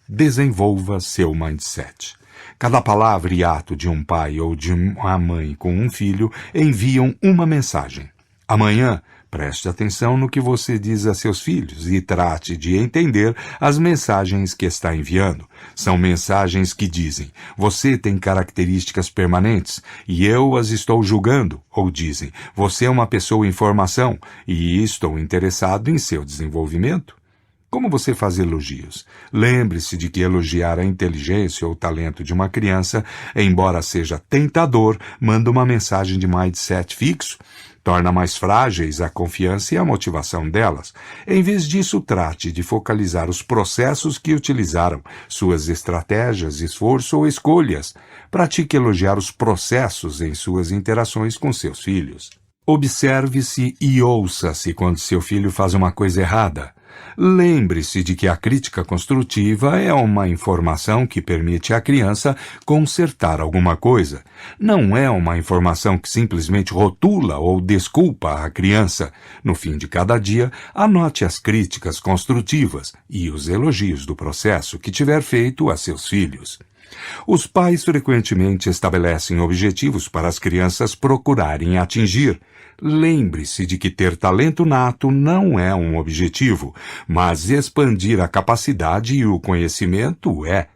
Desenvolva seu mindset. Cada palavra e ato de um pai ou de uma mãe com um filho enviam uma mensagem. Amanhã, preste atenção no que você diz a seus filhos e trate de entender as mensagens que está enviando. São mensagens que dizem: você tem características permanentes e eu as estou julgando. Ou dizem: você é uma pessoa em formação e estou interessado em seu desenvolvimento. Como você faz elogios? Lembre-se de que elogiar a inteligência ou o talento de uma criança, embora seja tentador, manda uma mensagem de mindset fixo, torna mais frágeis a confiança e a motivação delas. Em vez disso, trate de focalizar os processos que utilizaram, suas estratégias, esforço ou escolhas. Pratique elogiar os processos em suas interações com seus filhos. Observe-se e ouça-se quando seu filho faz uma coisa errada. Lembre-se de que a crítica construtiva é uma informação que permite à criança consertar alguma coisa. Não é uma informação que simplesmente rotula ou desculpa a criança. No fim de cada dia, anote as críticas construtivas e os elogios do processo que tiver feito a seus filhos. Os pais frequentemente estabelecem objetivos para as crianças procurarem atingir. Lembre-se de que ter talento nato não é um objetivo, mas expandir a capacidade e o conhecimento é.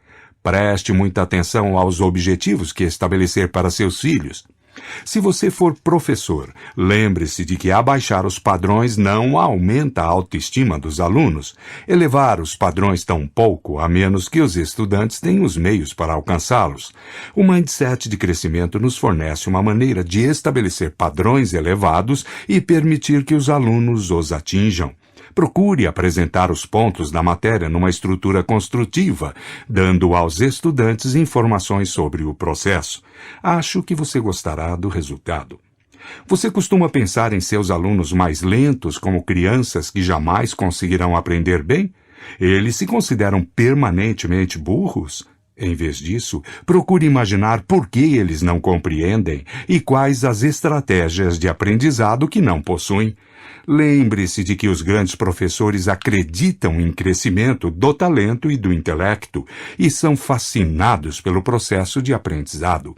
Preste muita atenção aos objetivos que estabelecer para seus filhos. Se você for professor, lembre-se de que abaixar os padrões não aumenta a autoestima dos alunos. Elevar os padrões tão pouco, a menos que os estudantes tenham os meios para alcançá-los. O mindset de crescimento nos fornece uma maneira de estabelecer padrões elevados e permitir que os alunos os atinjam. Procure apresentar os pontos da matéria numa estrutura construtiva, dando aos estudantes informações sobre o processo. Acho que você gostará do resultado. Você costuma pensar em seus alunos mais lentos como crianças que jamais conseguirão aprender bem? Eles se consideram permanentemente burros? Em vez disso, procure imaginar por que eles não compreendem e quais as estratégias de aprendizado que não possuem. Lembre-se de que os grandes professores acreditam em crescimento do talento e do intelecto e são fascinados pelo processo de aprendizado.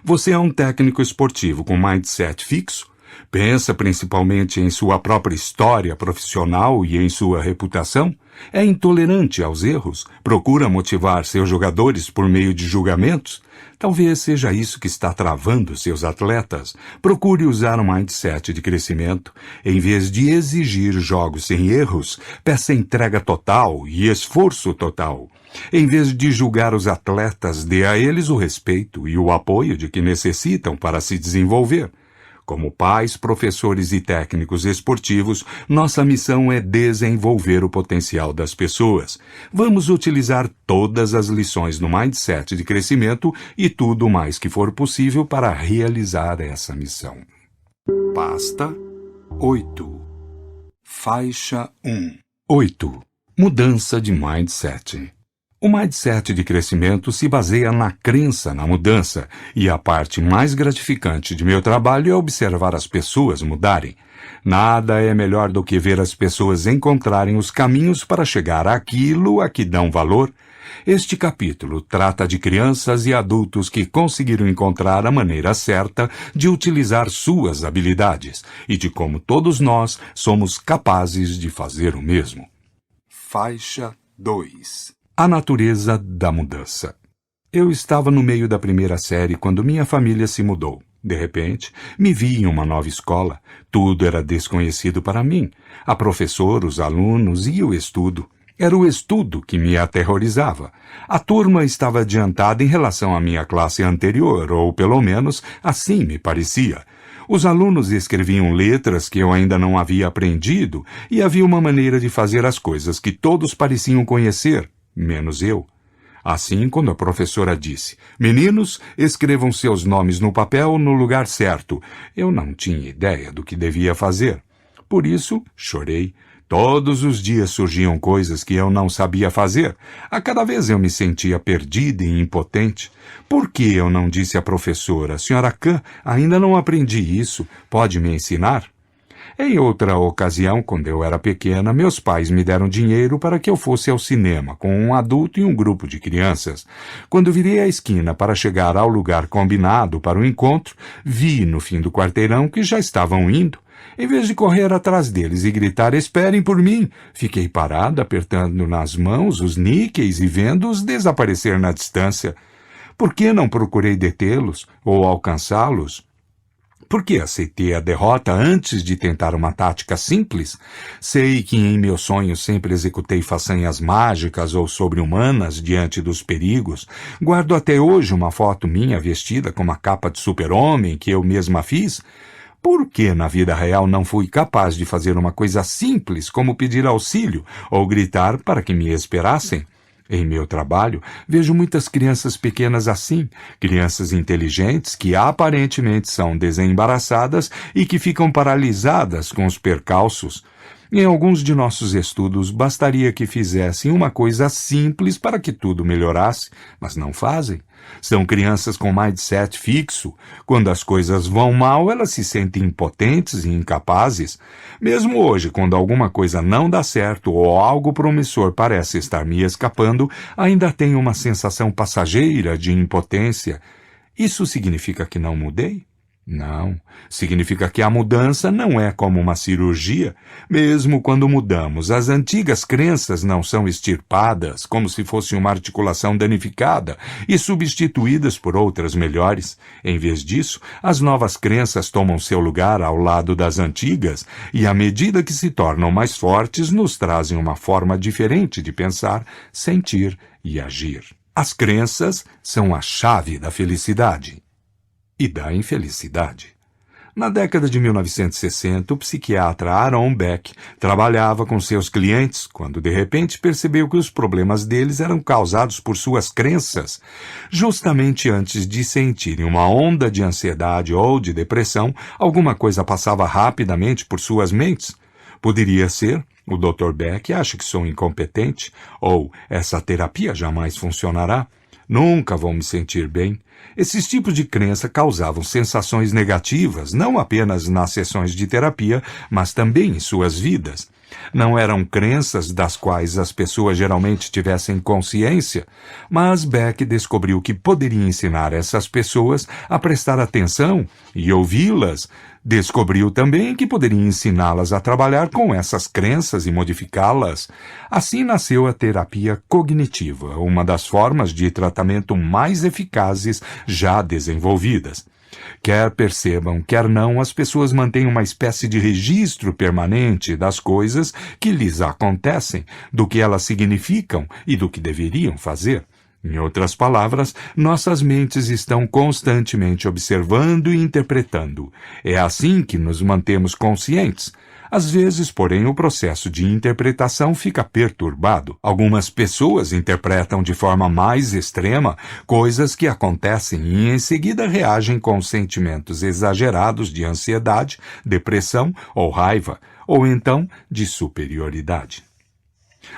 Você é um técnico esportivo com mindset fixo? Pensa principalmente em sua própria história profissional e em sua reputação? É intolerante aos erros? Procura motivar seus jogadores por meio de julgamentos? Talvez seja isso que está travando seus atletas. Procure usar um mindset de crescimento. Em vez de exigir jogos sem erros, peça entrega total e esforço total. Em vez de julgar os atletas, dê a eles o respeito e o apoio de que necessitam para se desenvolver. Como pais, professores e técnicos esportivos, nossa missão é desenvolver o potencial das pessoas. Vamos utilizar todas as lições no mindset de crescimento e tudo mais que for possível para realizar essa missão. Pasta 8. Faixa 1. 8. Mudança de mindset. O mindset de crescimento se baseia na crença na mudança, e a parte mais gratificante de meu trabalho é observar as pessoas mudarem. Nada é melhor do que ver as pessoas encontrarem os caminhos para chegar àquilo a que dão valor. Este capítulo trata de crianças e adultos que conseguiram encontrar a maneira certa de utilizar suas habilidades e de como todos nós somos capazes de fazer o mesmo. Faixa 2. A natureza da mudança. Eu estava no meio da primeira série quando minha família se mudou. De repente, me vi em uma nova escola. Tudo era desconhecido para mim. A professor, os alunos e o estudo. Era o estudo que me aterrorizava. A turma estava adiantada em relação à minha classe anterior, ou pelo menos assim me parecia. Os alunos escreviam letras que eu ainda não havia aprendido e havia uma maneira de fazer as coisas que todos pareciam conhecer, menos eu. Assim, quando a professora disse, meninos, escrevam seus nomes no papel no lugar certo, eu não tinha ideia do que devia fazer. Por isso, chorei. Todos os dias surgiam coisas que eu não sabia fazer. A cada vez eu me sentia perdida e impotente. Por que eu não disse à professora, Sra. Khan, ainda não aprendi isso, pode me ensinar? Em outra ocasião, quando eu era pequena, meus pais me deram dinheiro para que eu fosse ao cinema com um adulto e um grupo de crianças. Quando virei a esquina para chegar ao lugar combinado para o encontro, vi no fim do quarteirão que já estavam indo. Em vez de correr atrás deles e gritar, esperem por mim, fiquei parada, apertando nas mãos os níqueis e vendo-os desaparecer na distância. Por que não procurei detê-los ou alcançá-los? Por que aceitei a derrota antes de tentar uma tática simples? Sei que em meus sonhos sempre executei façanhas mágicas ou sobre-humanas diante dos perigos. Guardo até hoje uma foto minha vestida com uma capa de super-homem que eu mesma fiz. Por que na vida real não fui capaz de fazer uma coisa simples como pedir auxílio ou gritar para que me esperassem? Em meu trabalho, vejo muitas crianças pequenas assim, crianças inteligentes que aparentemente são desembaraçadas e que ficam paralisadas com os percalços. Em alguns de nossos estudos, bastaria que fizessem uma coisa simples para que tudo melhorasse, mas não fazem. São crianças com mindset fixo. Quando as coisas vão mal, elas se sentem impotentes e incapazes. Mesmo hoje, quando alguma coisa não dá certo ou algo promissor parece estar me escapando, ainda tenho uma sensação passageira de impotência. Isso significa que não mudei? Não. Significa que a mudança não é como uma cirurgia. Mesmo quando mudamos, as antigas crenças não são extirpadas, como se fosse uma articulação danificada, e substituídas por outras melhores. Em vez disso, as novas crenças tomam seu lugar ao lado das antigas, e à medida que se tornam mais fortes, nos trazem uma forma diferente de pensar, sentir e agir. As crenças são a chave da felicidade e da infelicidade. Na década de 1960, o psiquiatra Aaron Beck trabalhava com seus clientes quando de repente percebeu que os problemas deles eram causados por suas crenças. Justamente antes de sentirem uma onda de ansiedade ou de depressão, alguma coisa passava rapidamente por suas mentes. Poderia ser, o Dr. Beck acha que sou incompetente, ou essa terapia jamais funcionará. Nunca vou me sentir bem. Esses tipos de crença causavam sensações negativas, não apenas nas sessões de terapia, mas também em suas vidas. Não eram crenças das quais as pessoas geralmente tivessem consciência, mas Beck descobriu que poderia ensinar essas pessoas a prestar atenção e ouvi-las. Descobriu também que poderia ensiná-las a trabalhar com essas crenças e modificá-las. Assim nasceu a terapia cognitiva, uma das formas de tratamento mais eficazes já desenvolvidas. Quer percebam, quer não, as pessoas mantêm uma espécie de registro permanente das coisas que lhes acontecem, do que elas significam e do que deveriam fazer. Em outras palavras, nossas mentes estão constantemente observando e interpretando. É assim que nos mantemos conscientes. Às vezes, porém, o processo de interpretação fica perturbado. Algumas pessoas interpretam de forma mais extrema coisas que acontecem e em seguida reagem com sentimentos exagerados de ansiedade, depressão ou raiva, ou então de superioridade.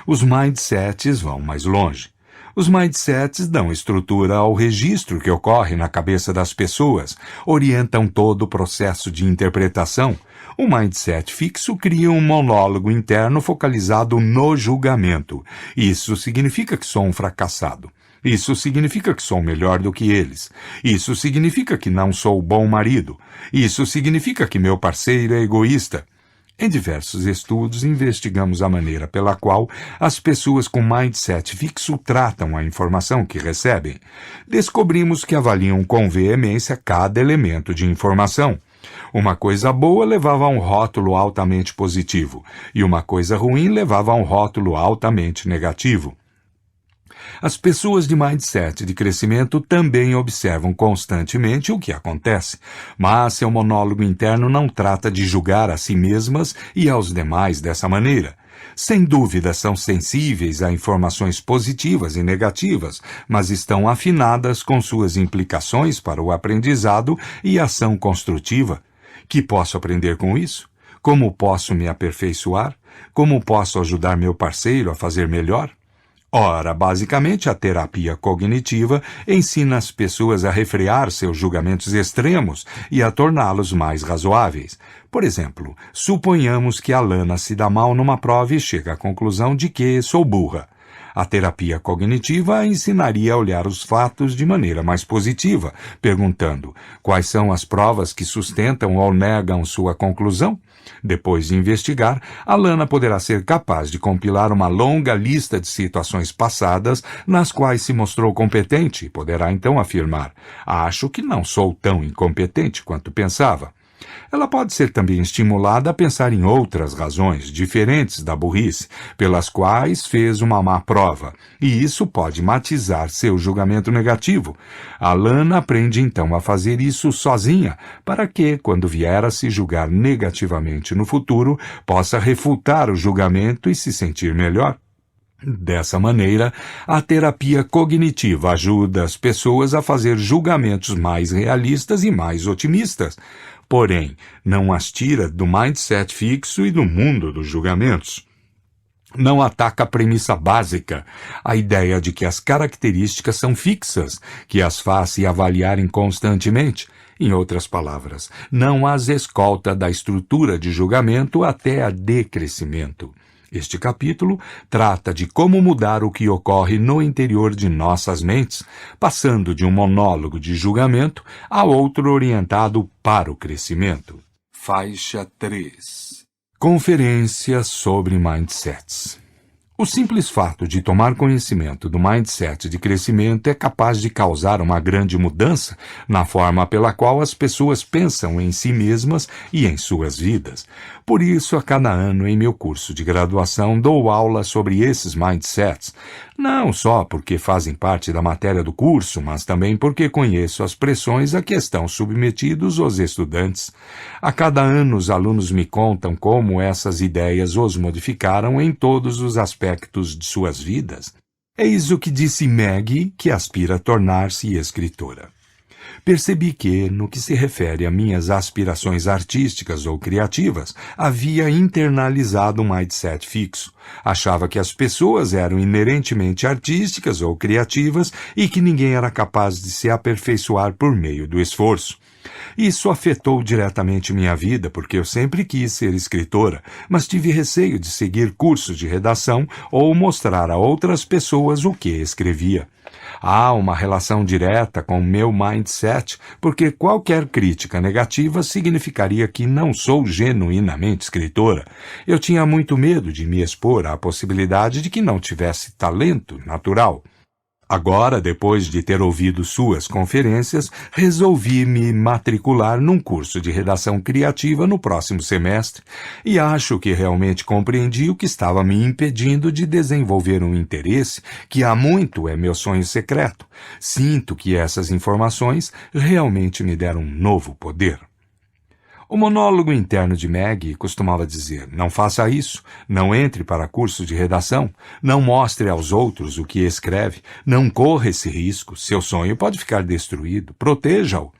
Os mindsets vão mais longe. Os mindsets dão estrutura ao registro que ocorre na cabeça das pessoas, orientam todo o processo de interpretação. Um mindset fixo cria um monólogo interno focalizado no julgamento. Isso significa que sou um fracassado. Isso significa que sou melhor do que eles. Isso significa que não sou bom marido. Isso significa que meu parceiro é egoísta. Em diversos estudos, investigamos a maneira pela qual as pessoas com mindset fixo tratam a informação que recebem. Descobrimos que avaliam com veemência cada elemento de informação. Uma coisa boa levava a um rótulo altamente positivo, e uma coisa ruim levava a um rótulo altamente negativo. As pessoas de mindset de crescimento também observam constantemente o que acontece, mas seu monólogo interno não trata de julgar a si mesmas e aos demais dessa maneira. Sem dúvida são sensíveis a informações positivas e negativas, mas estão afinadas com suas implicações para o aprendizado e ação construtiva. Que posso aprender com isso? Como posso me aperfeiçoar? Como posso ajudar meu parceiro a fazer melhor? Ora, basicamente, a terapia cognitiva ensina as pessoas a refrear seus julgamentos extremos e a torná-los mais razoáveis. Por exemplo, suponhamos que a Lana se dá mal numa prova e chega à conclusão de que sou burra. A terapia cognitiva a ensinaria a olhar os fatos de maneira mais positiva, perguntando quais são as provas que sustentam ou negam sua conclusão. Depois de investigar, a Lana poderá ser capaz de compilar uma longa lista de situações passadas nas quais se mostrou competente e poderá então afirmar: acho que não sou tão incompetente quanto pensava. Ela pode ser também estimulada a pensar em outras razões, diferentes da burrice, pelas quais fez uma má prova, e isso pode matizar seu julgamento negativo. A Lana aprende então a fazer isso sozinha, para que, quando vier a se julgar negativamente no futuro, possa refutar o julgamento e se sentir melhor. Dessa maneira, a terapia cognitiva ajuda as pessoas a fazer julgamentos mais realistas e mais otimistas. Porém, não as tira do mindset fixo e do mundo dos julgamentos. Não ataca a premissa básica, a ideia de que as características são fixas, que as faz se avaliarem constantemente. Em outras palavras, não as escolta da estrutura de julgamento até a decrescimento. Este capítulo trata de como mudar o que ocorre no interior de nossas mentes, passando de um monólogo de julgamento a outro orientado para o crescimento. Faixa 3. Conferência sobre Mindsets. O simples fato de tomar conhecimento do mindset de crescimento é capaz de causar uma grande mudança na forma pela qual as pessoas pensam em si mesmas e em suas vidas. Por isso, a cada ano em meu curso de graduação dou aula sobre esses mindsets, não só porque fazem parte da matéria do curso, mas também porque conheço as pressões a que estão submetidos os estudantes. A cada ano os alunos me contam como essas ideias os modificaram em todos os aspectos de suas vidas. Eis o que disse Maggie, que aspira a tornar-se escritora. Percebi que, no que se refere a minhas aspirações artísticas ou criativas, havia internalizado um mindset fixo. Achava que as pessoas eram inerentemente artísticas ou criativas e que ninguém era capaz de se aperfeiçoar por meio do esforço. Isso afetou diretamente minha vida, porque eu sempre quis ser escritora, mas tive receio de seguir cursos de redação ou mostrar a outras pessoas o que escrevia. Há uma relação direta com o meu mindset, porque qualquer crítica negativa significaria que não sou genuinamente escritora. Eu tinha muito medo de me expor à possibilidade de que não tivesse talento natural. Agora, depois de ter ouvido suas conferências, resolvi me matricular num curso de redação criativa no próximo semestre e acho que realmente compreendi o que estava me impedindo de desenvolver um interesse que há muito é meu sonho secreto. Sinto que essas informações realmente me deram um novo poder. O monólogo interno de Maggie costumava dizer: não faça isso, não entre para curso de redação, não mostre aos outros o que escreve, não corra esse risco, seu sonho pode ficar destruído, proteja-o.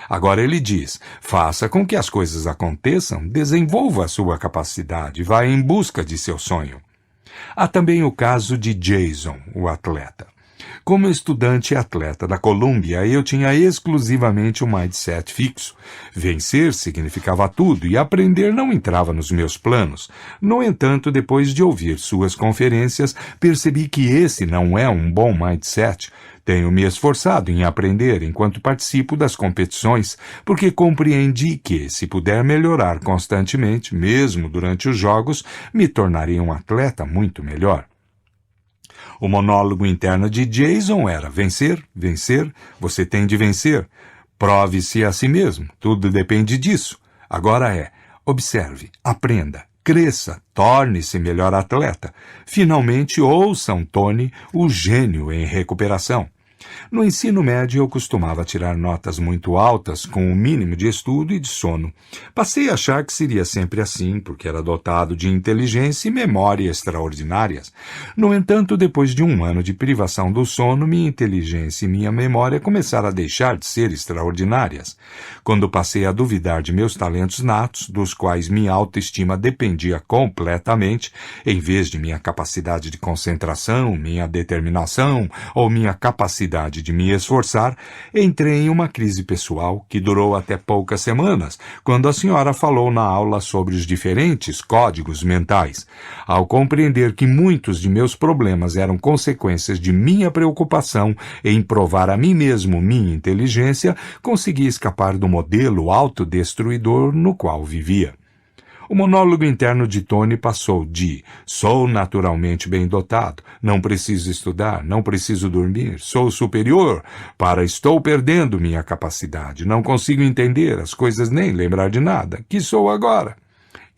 Agora ele diz: faça com que as coisas aconteçam, desenvolva a sua capacidade, vá em busca de seu sonho. Há também o caso de Jason, o atleta. Como estudante e atleta da Columbia, eu tinha exclusivamente um mindset fixo. Vencer significava tudo e aprender não entrava nos meus planos. No entanto, depois de ouvir suas conferências, percebi que esse não é um bom mindset. Tenho me esforçado em aprender enquanto participo das competições, porque compreendi que, se puder melhorar constantemente, mesmo durante os jogos, me tornaria um atleta muito melhor. O monólogo interno de Jason era: vencer, vencer, você tem de vencer. Prove-se a si mesmo, tudo depende disso. Agora observe, aprenda, cresça, torne-se melhor atleta. Finalmente ouçam Tony, o gênio em recuperação. No ensino médio eu costumava tirar notas muito altas com o mínimo de estudo e de sono. Passei a achar que seria sempre assim, porque era dotado de inteligência e memória extraordinárias. No entanto, depois de um ano de privação do sono, minha inteligência e minha memória começaram a deixar de ser extraordinárias. Quando passei a duvidar de meus talentos natos, dos quais minha autoestima dependia completamente, em vez de minha capacidade de concentração, minha determinação ou minha capacidade de me esforçar, entrei em uma crise pessoal que durou até poucas semanas, quando a senhora falou na aula sobre os diferentes códigos mentais. Ao compreender que muitos de meus problemas eram consequências de minha preocupação em provar a mim mesmo minha inteligência, consegui escapar do modelo autodestruidor no qual vivia. O monólogo interno de Tony passou de sou naturalmente bem dotado, não preciso estudar, não preciso dormir, sou superior, para estou perdendo minha capacidade, não consigo entender as coisas nem lembrar de nada, que sou agora.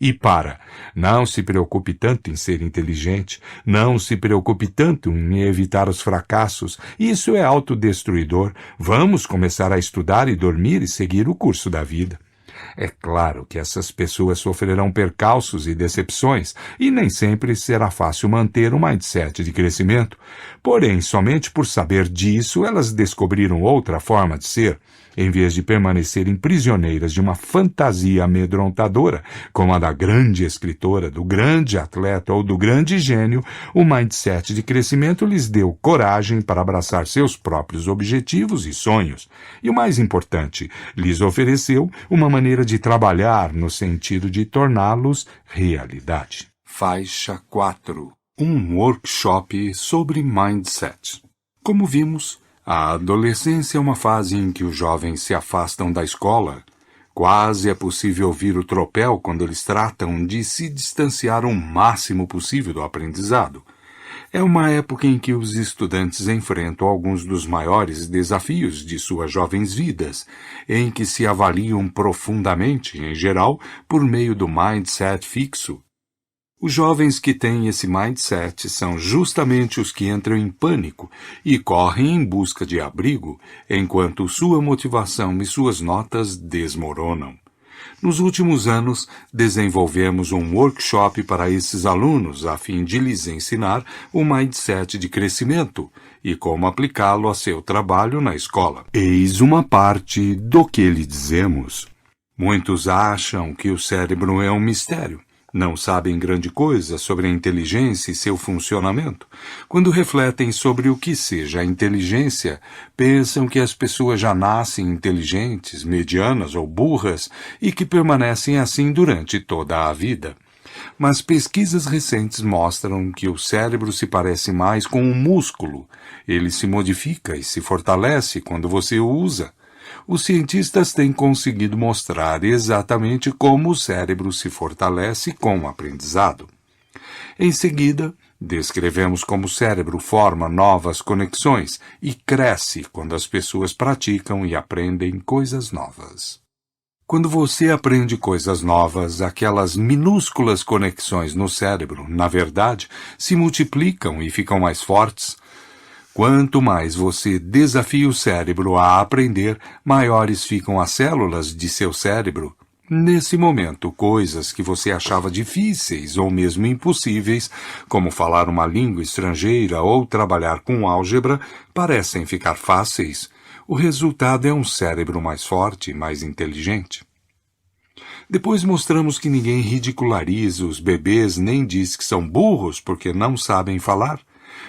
E para, não se preocupe tanto em ser inteligente, não se preocupe tanto em evitar os fracassos, isso é autodestruidor, vamos começar a estudar e dormir e seguir o curso da vida. É claro que essas pessoas sofrerão percalços e decepções, e nem sempre será fácil manter um mindset de crescimento. Porém, somente por saber disso, elas descobriram outra forma de ser. Em vez de permanecerem prisioneiras de uma fantasia amedrontadora, como a da grande escritora, do grande atleta ou do grande gênio, o mindset de crescimento lhes deu coragem para abraçar seus próprios objetivos e sonhos. E o mais importante, lhes ofereceu uma maneira de trabalhar no sentido de torná-los realidade. Faixa 4. Um workshop sobre mindset. Como vimos, a adolescência é uma fase em que os jovens se afastam da escola. Quase é possível ouvir o tropel quando eles tratam de se distanciar o máximo possível do aprendizado. É uma época em que os estudantes enfrentam alguns dos maiores desafios de suas jovens vidas, em que se avaliam profundamente, em geral, por meio do mindset fixo. Os jovens que têm esse mindset são justamente os que entram em pânico e correm em busca de abrigo, enquanto sua motivação e suas notas desmoronam. Nos últimos anos, desenvolvemos um workshop para esses alunos a fim de lhes ensinar o mindset de crescimento e como aplicá-lo a seu trabalho na escola. Eis uma parte do que lhe dizemos. Muitos acham que o cérebro é um mistério. Não sabem grande coisa sobre a inteligência e seu funcionamento. Quando refletem sobre o que seja a inteligência, pensam que as pessoas já nascem inteligentes, medianas ou burras e que permanecem assim durante toda a vida. Mas pesquisas recentes mostram que o cérebro se parece mais com um músculo. Ele se modifica e se fortalece quando você o usa. Os cientistas têm conseguido mostrar exatamente como o cérebro se fortalece com o aprendizado. Em seguida, descrevemos como o cérebro forma novas conexões e cresce quando as pessoas praticam e aprendem coisas novas. Quando você aprende coisas novas, aquelas minúsculas conexões no cérebro, na verdade, se multiplicam e ficam mais fortes. Quanto mais você desafia o cérebro a aprender, maiores ficam as células de seu cérebro. Nesse momento, coisas que você achava difíceis ou mesmo impossíveis, como falar uma língua estrangeira ou trabalhar com álgebra, parecem ficar fáceis. O resultado é um cérebro mais forte e mais inteligente. Depois mostramos que ninguém ridiculariza os bebês nem diz que são burros porque não sabem falar.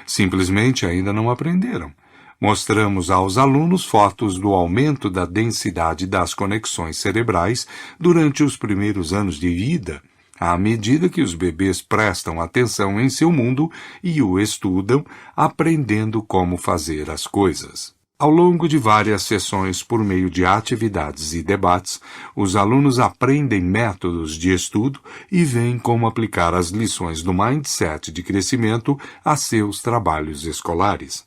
Simplesmente ainda não aprenderam. Mostramos aos alunos fotos do aumento da densidade das conexões cerebrais durante os primeiros anos de vida, à medida que os bebês prestam atenção em seu mundo e o estudam, aprendendo como fazer as coisas. Ao longo de várias sessões por meio de atividades e debates, os alunos aprendem métodos de estudo e veem como aplicar as lições do Mindset de crescimento a seus trabalhos escolares.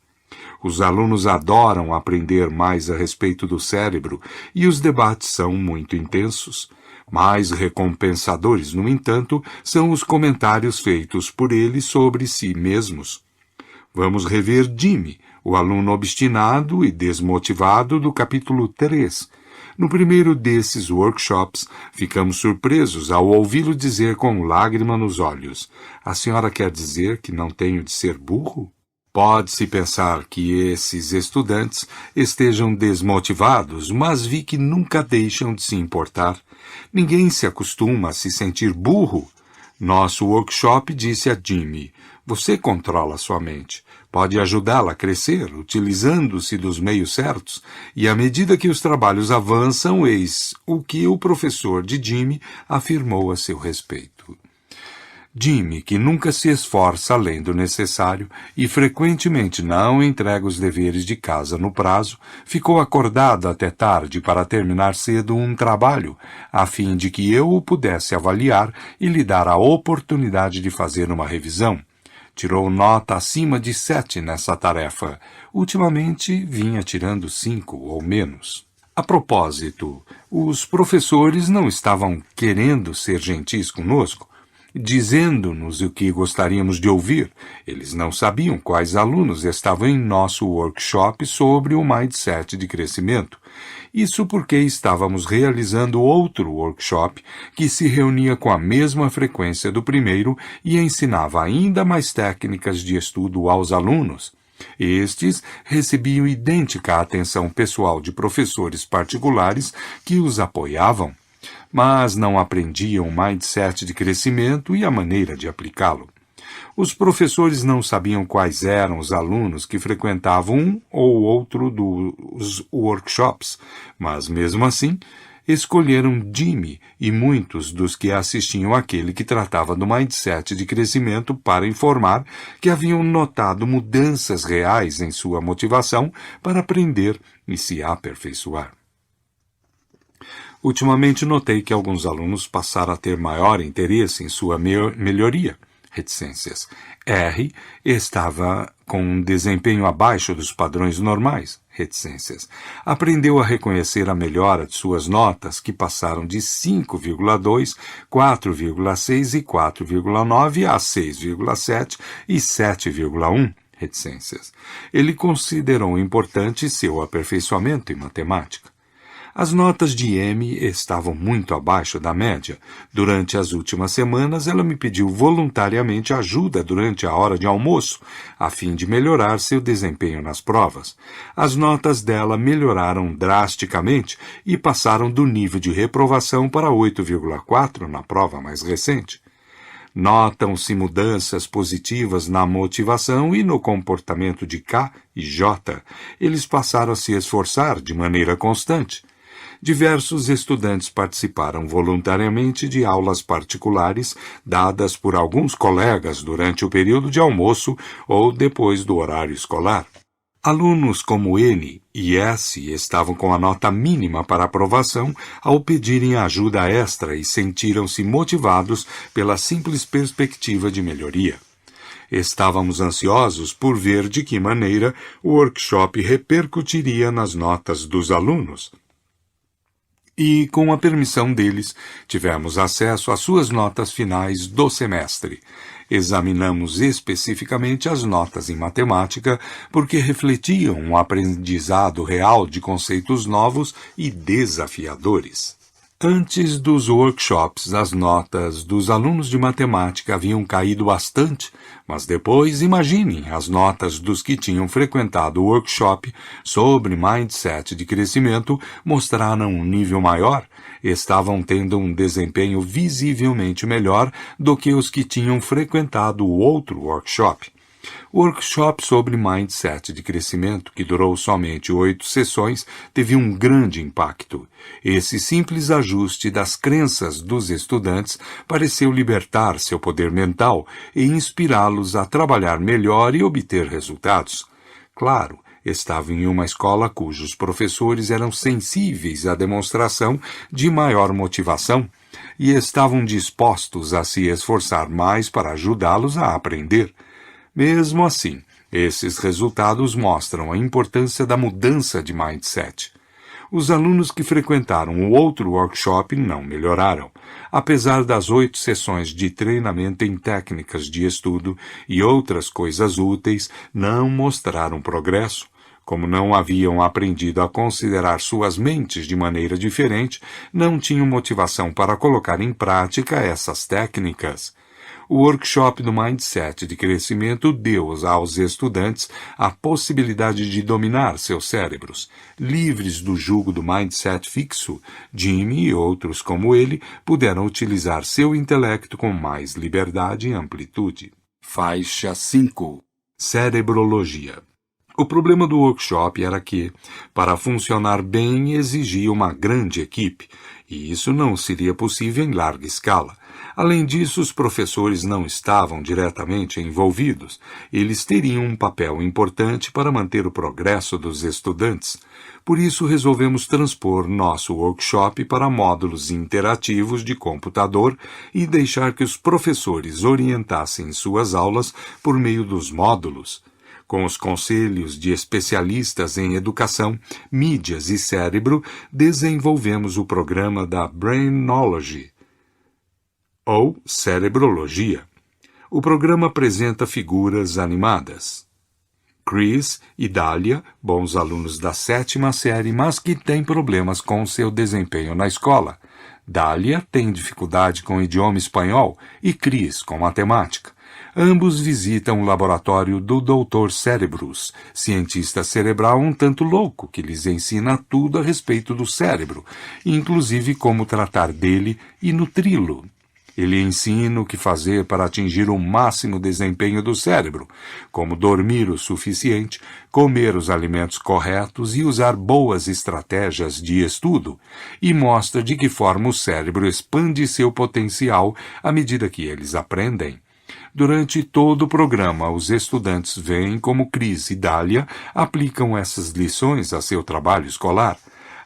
Os alunos adoram aprender mais a respeito do cérebro e os debates são muito intensos. Mais recompensadores, no entanto, são os comentários feitos por eles sobre si mesmos. Vamos rever Jimmy, o aluno obstinado e desmotivado do capítulo 3. No primeiro desses workshops, ficamos surpresos ao ouvi-lo dizer com lágrima nos olhos: "A senhora quer dizer que não tenho de ser burro?" Pode-se pensar que esses estudantes estejam desmotivados, mas vi que nunca deixam de se importar. Ninguém se acostuma a se sentir burro. Nosso workshop disse a Jimmy: "Você controla sua mente. Pode ajudá-la a crescer, utilizando-se dos meios certos." E à medida que os trabalhos avançam, eis o que o professor de Jimmy afirmou a seu respeito. Jimmy, que nunca se esforça além do necessário e frequentemente não entrega os deveres de casa no prazo, ficou acordado até tarde para terminar cedo um trabalho, a fim de que eu o pudesse avaliar e lhe dar a oportunidade de fazer uma revisão. Tirou nota acima de 7 nessa tarefa. Ultimamente vinha tirando 5 ou menos. A propósito, os professores não estavam querendo ser gentis conosco, dizendo-nos o que gostaríamos de ouvir. Eles não sabiam quais alunos estavam em nosso workshop sobre o Mindset de crescimento. Isso porque estávamos realizando outro workshop que se reunia com a mesma frequência do primeiro e ensinava ainda mais técnicas de estudo aos alunos. Estes recebiam idêntica atenção pessoal de professores particulares que os apoiavam, mas não aprendiam o mindset de crescimento e a maneira de aplicá-lo. Os professores não sabiam quais eram os alunos que frequentavam um ou outro dos workshops, mas mesmo assim escolheram Jimmy e muitos dos que assistiam àquele que tratava do mindset de crescimento para informar que haviam notado mudanças reais em sua motivação para aprender e se aperfeiçoar. Ultimamente notei que alguns alunos passaram a ter maior interesse em sua melhoria. Reticências. R estava com um desempenho abaixo dos padrões normais. Reticências. Aprendeu a reconhecer a melhora de suas notas, que passaram de 5,2, 4,6 e 4,9 a 6,7 e 7,1. Reticências. Ele considerou importante seu aperfeiçoamento em matemática. As notas de M estavam muito abaixo da média. Durante as últimas semanas, ela me pediu voluntariamente ajuda durante a hora de almoço, a fim de melhorar seu desempenho nas provas. As notas dela melhoraram drasticamente e passaram do nível de reprovação para 8,4 na prova mais recente. Notam-se mudanças positivas na motivação e no comportamento de K e J. Eles passaram a se esforçar de maneira constante. Diversos estudantes participaram voluntariamente de aulas particulares dadas por alguns colegas durante o período de almoço ou depois do horário escolar. Alunos como N e S estavam com a nota mínima para aprovação ao pedirem ajuda extra e sentiram-se motivados pela simples perspectiva de melhoria. Estávamos ansiosos por ver de que maneira o workshop repercutiria nas notas dos alunos. E, com a permissão deles, tivemos acesso às suas notas finais do semestre. Examinamos especificamente as notas em matemática porque refletiam um aprendizado real de conceitos novos e desafiadores. Antes dos workshops, as notas dos alunos de matemática haviam caído bastante, mas depois, imaginem, as notas dos que tinham frequentado o workshop sobre mindset de crescimento mostraram um nível maior, estavam tendo um desempenho visivelmente melhor do que os que tinham frequentado o outro workshop. O workshop sobre mindset de crescimento, que durou somente 8 sessões, teve um grande impacto. Esse simples ajuste das crenças dos estudantes pareceu libertar seu poder mental e inspirá-los a trabalhar melhor e obter resultados. Claro, estava em uma escola cujos professores eram sensíveis à demonstração de maior motivação e estavam dispostos a se esforçar mais para ajudá-los a aprender. Mesmo assim, esses resultados mostram a importância da mudança de mindset. Os alunos que frequentaram o outro workshop não melhoraram. Apesar das 8 sessões de treinamento em técnicas de estudo e outras coisas úteis, não mostraram progresso. Como não haviam aprendido a considerar suas mentes de maneira diferente, não tinham motivação para colocar em prática essas técnicas. O workshop do Mindset de Crescimento deu aos estudantes a possibilidade de dominar seus cérebros. Livres do jugo do mindset fixo, Jimmy e outros como ele puderam utilizar seu intelecto com mais liberdade e amplitude. Faixa 5. Cerebrologia. O problema do workshop era que, para funcionar bem, exigia uma grande equipe, e isso não seria possível em larga escala. Além disso, os professores não estavam diretamente envolvidos. Eles teriam um papel importante para manter o progresso dos estudantes. Por isso, resolvemos transpor nosso workshop para módulos interativos de computador e deixar que os professores orientassem suas aulas por meio dos módulos. Com os conselhos de especialistas em educação, mídias e cérebro, desenvolvemos o programa da Brainology, ou Cerebrologia. O programa apresenta figuras animadas. Chris e Dahlia, bons alunos da 7ª série, mas que têm problemas com seu desempenho na escola. Dahlia tem dificuldade com o idioma espanhol e Chris com matemática. Ambos visitam o laboratório do Dr. Cerebrus, cientista cerebral um tanto louco que lhes ensina tudo a respeito do cérebro, inclusive como tratar dele e nutri-lo. Ele ensina o que fazer para atingir o máximo desempenho do cérebro, como dormir o suficiente, comer os alimentos corretos e usar boas estratégias de estudo, e mostra de que forma o cérebro expande seu potencial à medida que eles aprendem. Durante todo o programa, os estudantes veem como Chris e Dahlia aplicam essas lições a seu trabalho escolar.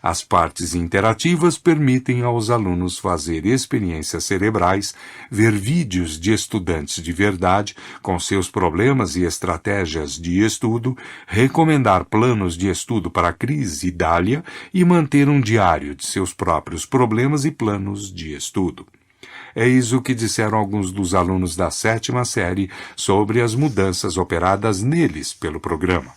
As partes interativas permitem aos alunos fazer experiências cerebrais, ver vídeos de estudantes de verdade com seus problemas e estratégias de estudo, recomendar planos de estudo para Chris e Dahlia e manter um diário de seus próprios problemas e planos de estudo. É isso que disseram alguns dos alunos da 7ª série sobre as mudanças operadas neles pelo programa.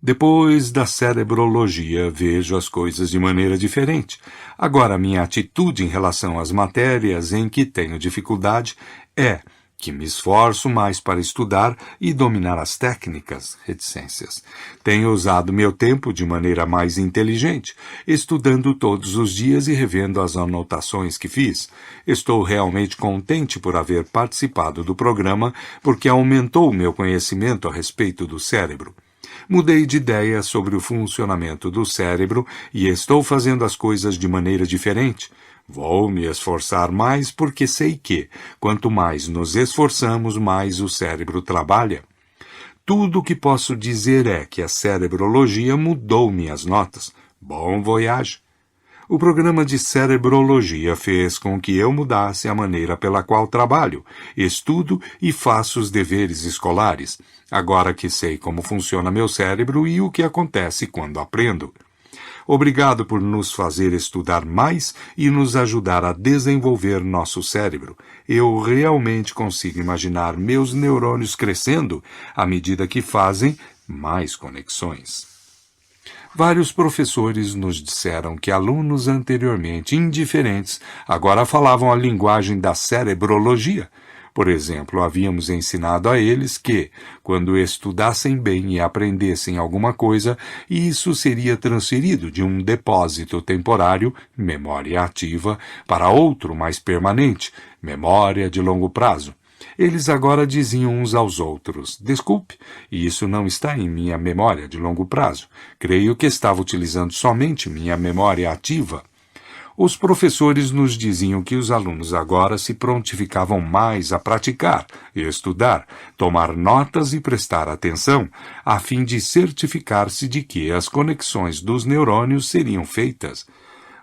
Depois da cerebrologia, vejo as coisas de maneira diferente. Agora, minha atitude em relação às matérias em que tenho dificuldade é que me esforço mais para estudar e dominar as técnicas, reticências. Tenho usado meu tempo de maneira mais inteligente, estudando todos os dias e revendo as anotações que fiz. Estou realmente contente por haver participado do programa, porque aumentou meu conhecimento a respeito do cérebro. Mudei de ideia sobre o funcionamento do cérebro e estou fazendo as coisas de maneira diferente. Vou me esforçar mais porque sei que, quanto mais nos esforçamos, mais o cérebro trabalha. Tudo o que posso dizer é que a cerebrologia mudou minhas notas. Bom voyage! O programa de cerebrologia fez com que eu mudasse a maneira pela qual trabalho, estudo e faço os deveres escolares, agora que sei como funciona meu cérebro e o que acontece quando aprendo. Obrigado por nos fazer estudar mais e nos ajudar a desenvolver nosso cérebro. Eu realmente consigo imaginar meus neurônios crescendo à medida que fazem mais conexões. Vários professores nos disseram que alunos anteriormente indiferentes agora falavam a linguagem da cerebrologia. Por exemplo, havíamos ensinado a eles que, quando estudassem bem e aprendessem alguma coisa, isso seria transferido de um depósito temporário, memória ativa, para outro mais permanente, memória de longo prazo. Eles agora diziam uns aos outros: desculpe, isso não está em minha memória de longo prazo. Creio que estava utilizando somente minha memória ativa. Os professores nos diziam que os alunos agora se prontificavam mais a praticar, estudar, tomar notas e prestar atenção, a fim de certificar-se de que as conexões dos neurônios seriam feitas.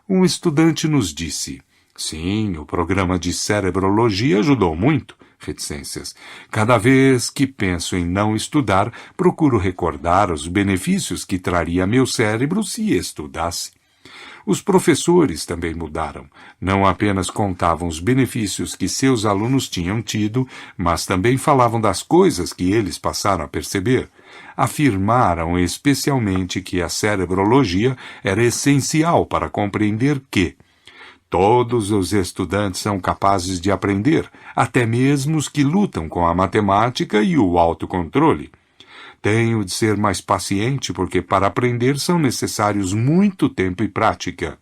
Um estudante nos disse: sim, o programa de cerebrologia ajudou muito. Reticências. Cada vez que penso em não estudar, procuro recordar os benefícios que traria a meu cérebro se estudasse. Os professores também mudaram. Não apenas contavam os benefícios que seus alunos tinham tido, mas também falavam das coisas que eles passaram a perceber. Afirmaram especialmente que a cerebrologia era essencial para compreender que todos os estudantes são capazes de aprender, até mesmo os que lutam com a matemática e o autocontrole. Tenho de ser mais paciente porque para aprender são necessários muito tempo e prática.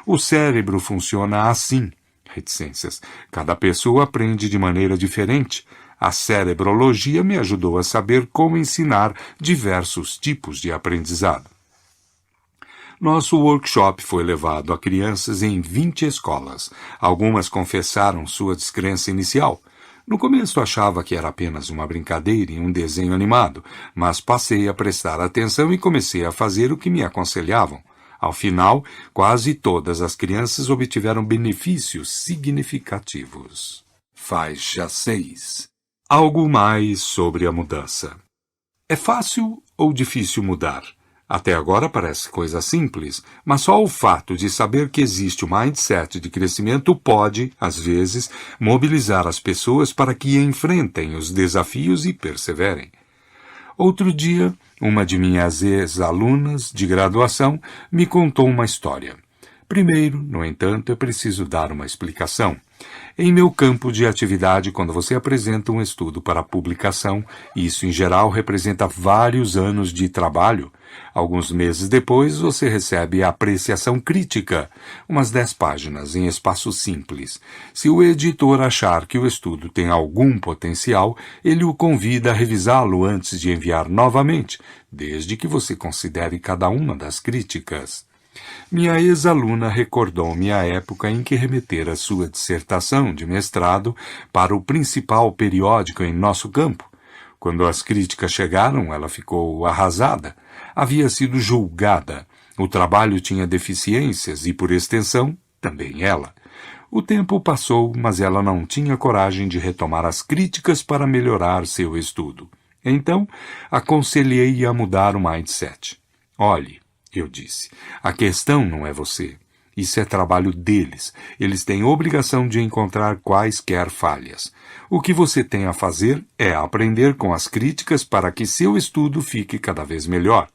O cérebro funciona assim. Reticências. Cada pessoa aprende de maneira diferente. A cerebrologia me ajudou a saber como ensinar diversos tipos de aprendizado. Nosso workshop foi levado a crianças em 20 escolas. Algumas confessaram sua descrença inicial. No começo achava que era apenas uma brincadeira e um desenho animado, mas passei a prestar atenção e comecei a fazer o que me aconselhavam. Ao final, quase todas as crianças obtiveram benefícios significativos. Faixa 6. Algo mais sobre a mudança. É fácil ou difícil mudar? Até agora parece coisa simples, mas só o fato de saber que existe um mindset de crescimento pode, às vezes, mobilizar as pessoas para que enfrentem os desafios e perseverem. Outro dia, uma de minhas ex-alunas de graduação me contou uma história. Primeiro, no entanto, é preciso dar uma explicação. Em meu campo de atividade, quando você apresenta um estudo para publicação, isso em geral representa vários anos de trabalho. Alguns meses depois, você recebe a apreciação crítica, umas 10 páginas em espaço simples. Se o editor achar que o estudo tem algum potencial, ele o convida a revisá-lo antes de enviar novamente, desde que você considere cada uma das críticas. Minha ex-aluna recordou-me a época em que remetera sua dissertação de mestrado para o principal periódico em nosso campo. Quando as críticas chegaram, ela ficou arrasada. Havia sido julgada. O trabalho tinha deficiências e, por extensão, também ela. O tempo passou, mas ela não tinha coragem de retomar as críticas para melhorar seu estudo. Então, aconselhei-a a mudar o mindset. Olhe, eu disse, a questão não é você. Isso é trabalho deles. Eles têm obrigação de encontrar quaisquer falhas. O que você tem a fazer é aprender com as críticas para que seu estudo fique cada vez melhor.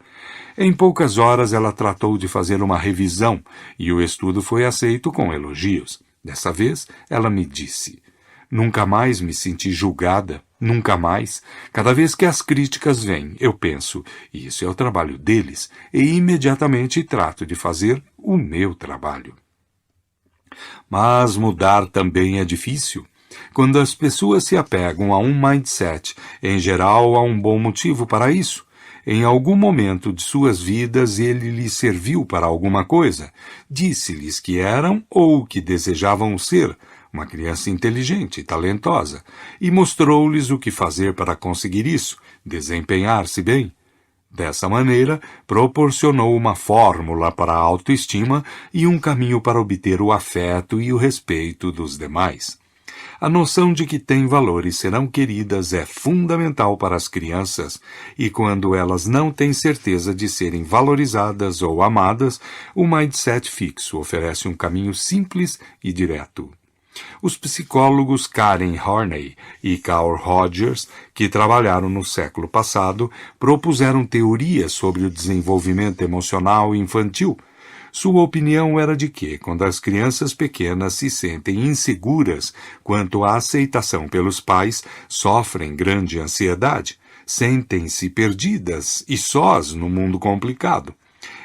Em poucas horas ela tratou de fazer uma revisão e o estudo foi aceito com elogios. Dessa vez, ela me disse: nunca mais me senti julgada, nunca mais. Cada vez que as críticas vêm, eu penso, isso é o trabalho deles, e imediatamente trato de fazer o meu trabalho. Mas mudar também é difícil. Quando as pessoas se apegam a um mindset, em geral há um bom motivo para isso. Em algum momento de suas vidas ele lhes serviu para alguma coisa. Disse-lhes que eram ou que desejavam ser, uma criança inteligente e talentosa, e mostrou-lhes o que fazer para conseguir isso, desempenhar-se bem. Dessa maneira, proporcionou uma fórmula para a autoestima e um caminho para obter o afeto e o respeito dos demais. A noção de que têm valor e serão queridas é fundamental para as crianças, e quando elas não têm certeza de serem valorizadas ou amadas, o mindset fixo oferece um caminho simples e direto. Os psicólogos Karen Horney e Carl Rogers, que trabalharam no século passado, propuseram teorias sobre o desenvolvimento emocional infantil. Sua opinião era de que, quando as crianças pequenas se sentem inseguras quanto à aceitação pelos pais, sofrem grande ansiedade, sentem-se perdidas e sós no mundo complicado.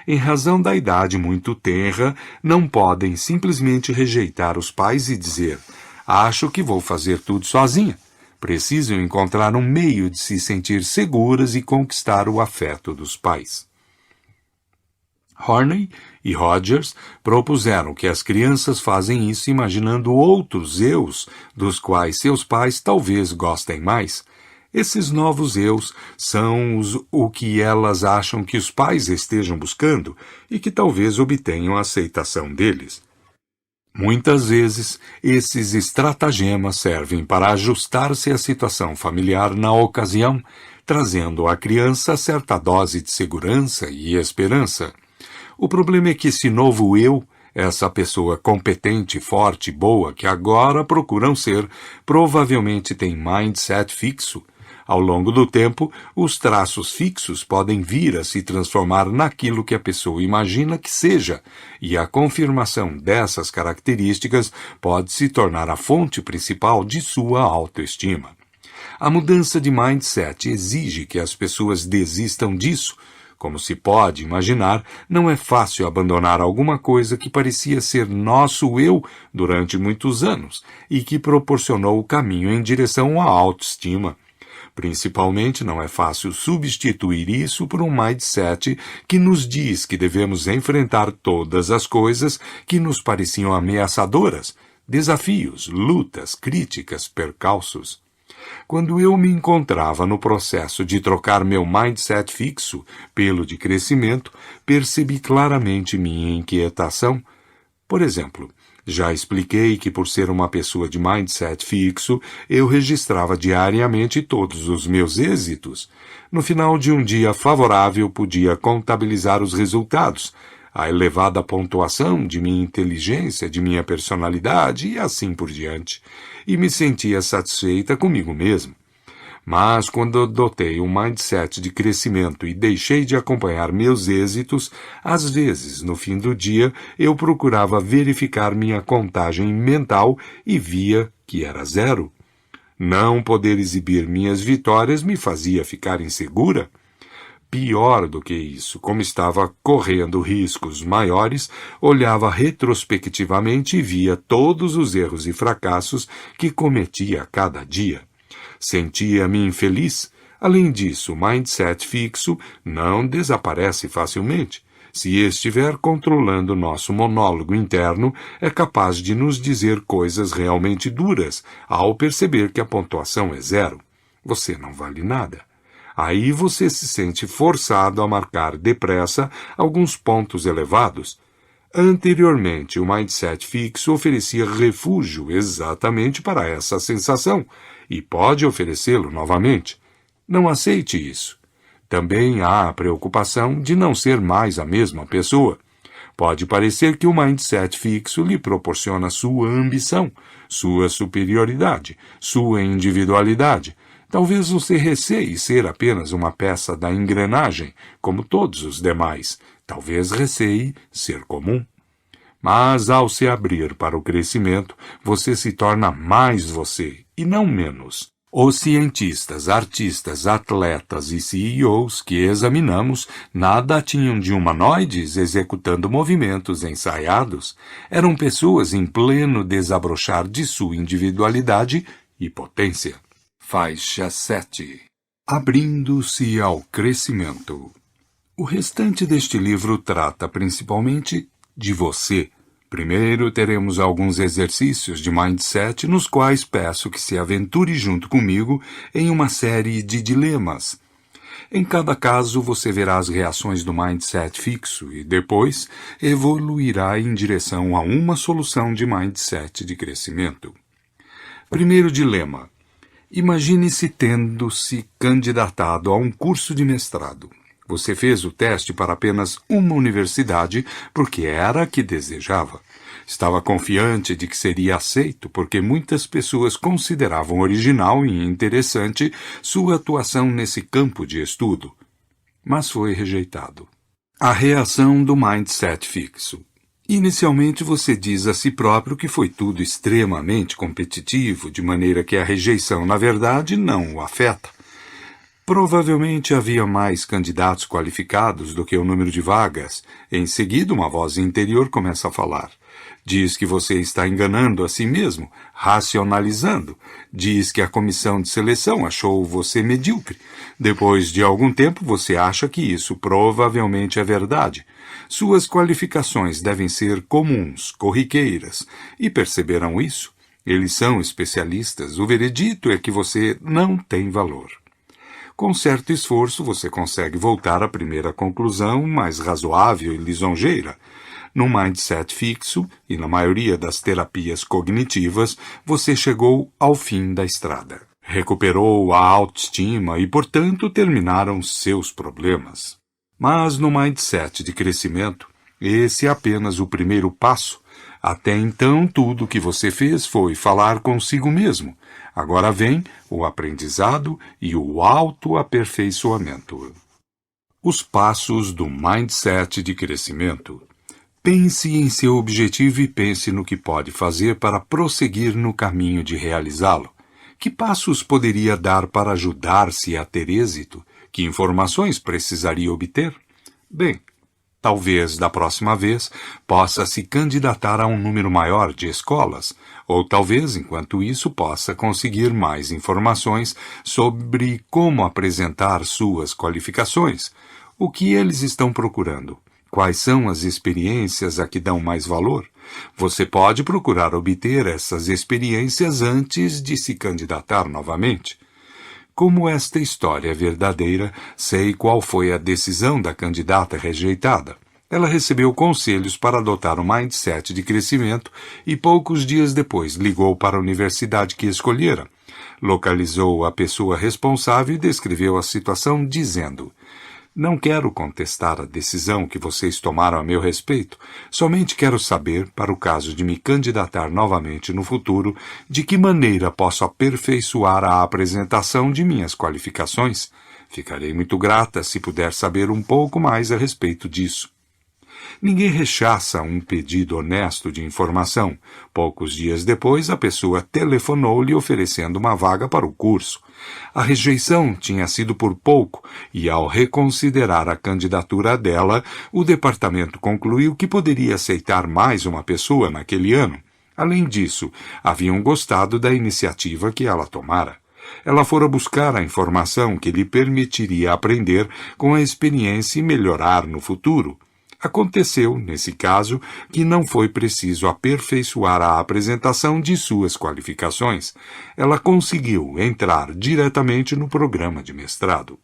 Em razão da idade muito tenra, não podem simplesmente rejeitar os pais e dizer: acho que vou fazer tudo sozinha. precisam encontrar um meio de se sentir seguras e conquistar o afeto dos pais. Horney e Rogers propuseram que as crianças fazem isso imaginando outros eus dos quais seus pais talvez gostem mais. Esses novos eus são o que elas acham que os pais estejam buscando e que talvez obtenham a aceitação deles. Muitas vezes, esses estratagemas servem para ajustar-se à situação familiar na ocasião, trazendo à criança certa dose de segurança e esperança. O problema é que esse novo eu, essa pessoa competente, forte e boa que agora procuram ser, provavelmente tem mindset fixo. Ao longo do tempo, os traços fixos podem vir a se transformar naquilo que a pessoa imagina que seja, e a confirmação dessas características pode se tornar a fonte principal de sua autoestima. A mudança de mindset exige que as pessoas desistam disso. Como se pode imaginar, não é fácil abandonar alguma coisa que parecia ser nosso eu durante muitos anos e que proporcionou o caminho em direção à autoestima. Principalmente, não é fácil substituir isso por um mindset que nos diz que devemos enfrentar todas as coisas que nos pareciam ameaçadoras, desafios, lutas, críticas, percalços. Quando eu me encontrava no processo de trocar meu mindset fixo pelo de crescimento, percebi claramente minha inquietação. Por exemplo, já expliquei que por ser uma pessoa de mindset fixo, eu registrava diariamente todos os meus êxitos. No final de um dia favorável, podia contabilizar os resultados, a elevada pontuação de minha inteligência, de minha personalidade e assim por diante, e me sentia satisfeita comigo mesmo. Mas quando adotei um mindset de crescimento e deixei de acompanhar meus êxitos, às vezes, no fim do dia, eu procurava verificar minha contagem mental e via que era 0. Não poder exibir minhas vitórias me fazia ficar insegura. Pior do que isso, como estava correndo riscos maiores, olhava retrospectivamente e via todos os erros e fracassos que cometia a cada dia. Sentia-me infeliz. Além disso, o mindset fixo não desaparece facilmente. Se estiver controlando nosso monólogo interno, é capaz de nos dizer coisas realmente duras ao perceber que a pontuação é 0. Você não vale nada. Aí você se sente forçado a marcar depressa alguns pontos elevados. Anteriormente, o mindset fixo oferecia refúgio exatamente para essa sensação e pode oferecê-lo novamente. Não aceite isso. Também há a preocupação de não ser mais a mesma pessoa. Pode parecer que o mindset fixo lhe proporciona sua ambição, sua superioridade, sua individualidade. Talvez você receie ser apenas uma peça da engrenagem, como todos os demais. Talvez receie ser comum. Mas, ao se abrir para o crescimento, você se torna mais você, e não menos. Os cientistas, artistas, atletas e CEOs que examinamos nada tinham de humanoides executando movimentos ensaiados. Eram pessoas em pleno desabrochar de sua individualidade e potência. Faixa 7. Abrindo-se ao crescimento. O restante deste livro trata principalmente de você. Primeiro teremos alguns exercícios de mindset nos quais peço que se aventure junto comigo em uma série de dilemas. Em cada caso você verá as reações do mindset fixo e depois evoluirá em direção a uma solução de mindset de crescimento. Primeiro dilema. Imagine-se tendo se candidatado a um curso de mestrado. Você fez o teste para apenas uma universidade porque era a que desejava. Estava confiante de que seria aceito porque muitas pessoas consideravam original e interessante sua atuação nesse campo de estudo. Mas foi rejeitado. A reação do mindset fixo. Inicialmente você diz a si próprio que foi tudo extremamente competitivo, de maneira que a rejeição, na verdade, não o afeta. Provavelmente havia mais candidatos qualificados do que o número de vagas. Em seguida, uma voz interior começa a falar. Diz que você está enganando a si mesmo, racionalizando. Diz que a comissão de seleção achou você medíocre. Depois de algum tempo, você acha que isso provavelmente é verdade. Suas qualificações devem ser comuns, corriqueiras. E perceberam isso? Eles são especialistas. O veredito é que você não tem valor. Com certo esforço, você consegue voltar à primeira conclusão mais razoável e lisonjeira. Num mindset fixo, e na maioria das terapias cognitivas, você chegou ao fim da estrada. Recuperou a autoestima e, portanto, terminaram seus problemas. Mas no mindset de crescimento, esse é apenas o primeiro passo. Até então, tudo o que você fez foi falar consigo mesmo. Agora vem o aprendizado e o autoaperfeiçoamento. Os passos do mindset de crescimento. Pense em seu objetivo e pense no que pode fazer para prosseguir no caminho de realizá-lo. Que passos poderia dar para ajudar-se a ter êxito? Que informações precisaria obter? Bem, talvez, da próxima vez, possa se candidatar a um número maior de escolas, ou talvez, enquanto isso, possa conseguir mais informações sobre como apresentar suas qualificações. O que eles estão procurando? Quais são as experiências a que dão mais valor? Você pode procurar obter essas experiências antes de se candidatar novamente. Como esta história é verdadeira, sei qual foi a decisão da candidata rejeitada. Ela recebeu conselhos para adotar um mindset de crescimento e poucos dias depois ligou para a universidade que escolhera. Localizou a pessoa responsável e descreveu a situação dizendo: "Não quero contestar a decisão que vocês tomaram a meu respeito, somente quero saber, para o caso de me candidatar novamente no futuro, de que maneira posso aperfeiçoar a apresentação de minhas qualificações. Ficarei muito grata se puder saber um pouco mais a respeito disso." Ninguém rechaça um pedido honesto de informação. Poucos dias depois, a pessoa telefonou-lhe oferecendo uma vaga para o curso. A rejeição tinha sido por pouco, e ao reconsiderar a candidatura dela, o departamento concluiu que poderia aceitar mais uma pessoa naquele ano. Além disso, haviam gostado da iniciativa que ela tomara. Ela fora buscar a informação que lhe permitiria aprender com a experiência e melhorar no futuro. Aconteceu, nesse caso, que não foi preciso aperfeiçoar a apresentação de suas qualificações. Ela conseguiu entrar diretamente no programa de mestrado.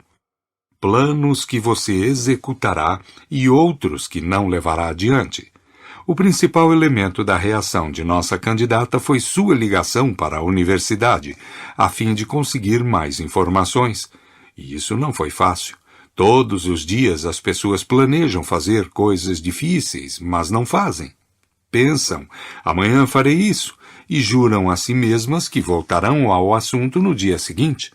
Planos que você executará e outros que não levará adiante. O principal elemento da reação de nossa candidata foi sua ligação para a universidade, a fim de conseguir mais informações. E isso não foi fácil. Todos os dias as pessoas planejam fazer coisas difíceis, mas não fazem. Pensam, amanhã farei isso, e juram a si mesmas que voltarão ao assunto no dia seguinte.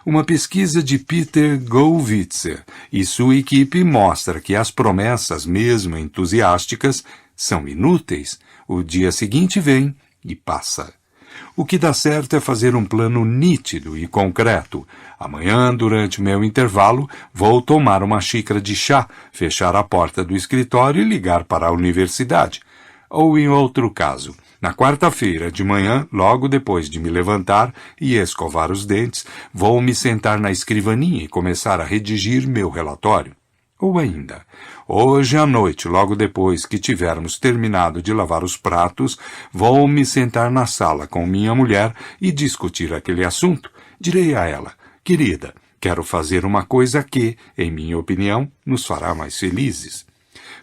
Uma pesquisa de Peter Gollwitzer e sua equipe mostra que as promessas, mesmo entusiásticas, são inúteis. O dia seguinte vem e passa. O que dá certo é fazer um plano nítido e concreto. Amanhã, durante meu intervalo, vou tomar uma xícara de chá, fechar a porta do escritório e ligar para a universidade. Ou, em outro caso, na quarta-feira de manhã, logo depois de me levantar e escovar os dentes, vou me sentar na escrivaninha e começar a redigir meu relatório. Ou ainda, hoje à noite, logo depois que tivermos terminado de lavar os pratos, vou me sentar na sala com minha mulher e discutir aquele assunto. Direi a ela: querida, quero fazer uma coisa que, em minha opinião, nos fará mais felizes.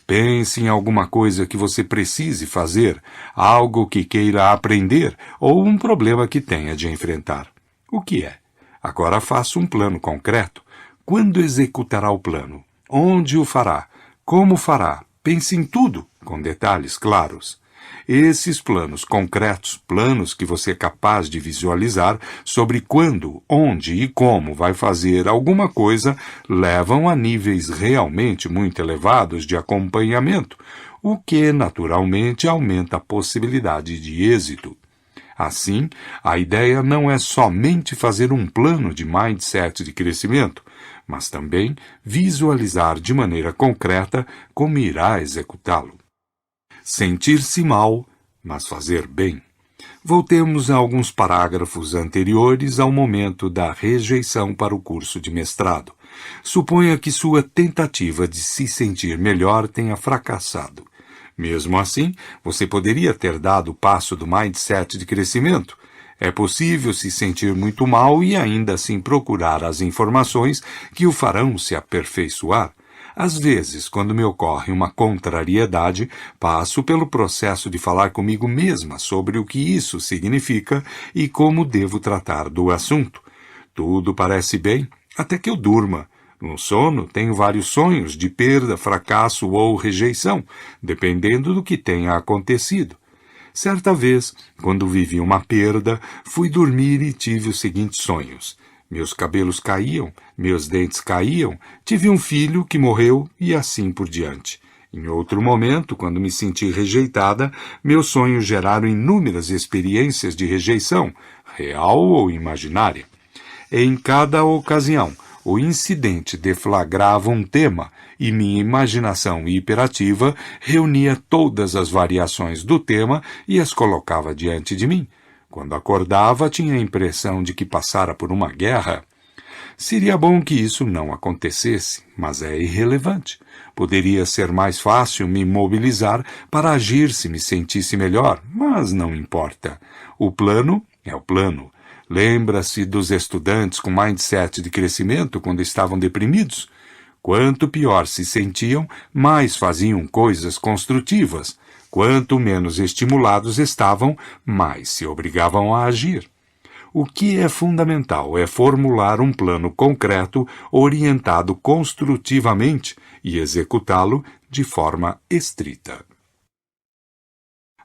Pense em alguma coisa que você precise fazer, algo que queira aprender ou um problema que tenha de enfrentar. O que é? Agora faça um plano concreto. Quando executará o plano? Onde o fará? Como fará? Pense em tudo, com detalhes claros. Esses planos concretos, planos que você é capaz de visualizar sobre quando, onde e como vai fazer alguma coisa, levam a níveis realmente muito elevados de acompanhamento, o que naturalmente aumenta a possibilidade de êxito. Assim, a ideia não é somente fazer um plano de mindset de crescimento, mas também visualizar de maneira concreta como irá executá-lo. sentir-se mal, mas fazer bem. Voltemos a alguns parágrafos anteriores ao momento da rejeição para o curso de mestrado. Suponha que sua tentativa de se sentir melhor tenha fracassado. Mesmo assim, você poderia ter dado o passo do mindset de crescimento. É possível se sentir muito mal e ainda assim procurar as informações que o farão se aperfeiçoar. Às vezes, quando me ocorre uma contrariedade, passo pelo processo de falar comigo mesma sobre o que isso significa e como devo tratar do assunto. Tudo parece bem, até que eu durma. No sono, tenho vários sonhos de perda, fracasso ou rejeição, dependendo do que tenha acontecido. Certa vez, quando vivi uma perda, fui dormir e tive os seguintes sonhos. Meus cabelos caíam, meus dentes caíam, tive um filho que morreu e assim por diante. Em outro momento, quando me senti rejeitada, meus sonhos geraram inúmeras experiências de rejeição, real ou imaginária. Em cada ocasião, o incidente deflagrava um tema e minha imaginação hiperativa reunia todas as variações do tema e as colocava diante de mim. Quando acordava, tinha a impressão de que passara por uma guerra. Seria bom que isso não acontecesse, mas é irrelevante. Poderia ser mais fácil me mobilizar para agir se me sentisse melhor, mas não importa. O plano é o plano. Lembra-se dos estudantes com mindset de crescimento quando estavam deprimidos? Quanto pior se sentiam, mais faziam coisas construtivas. Quanto menos estimulados estavam, mais se obrigavam a agir. O que é fundamental é formular um plano concreto orientado construtivamente e executá-lo de forma estrita.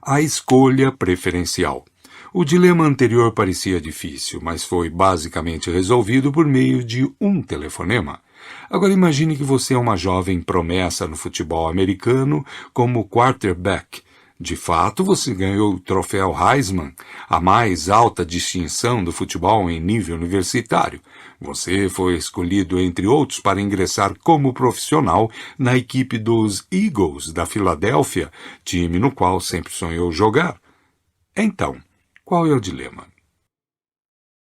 A escolha preferencial. O dilema anterior parecia difícil, mas foi basicamente resolvido por meio de um telefonema. Agora imagine que você é uma jovem promessa no futebol americano como quarterback. De fato, você ganhou o troféu Heisman, a mais alta distinção do futebol em nível universitário. Você foi escolhido, entre outros, para ingressar como profissional na equipe dos Eagles da Filadélfia, time no qual sempre sonhou jogar. Então, qual é o dilema?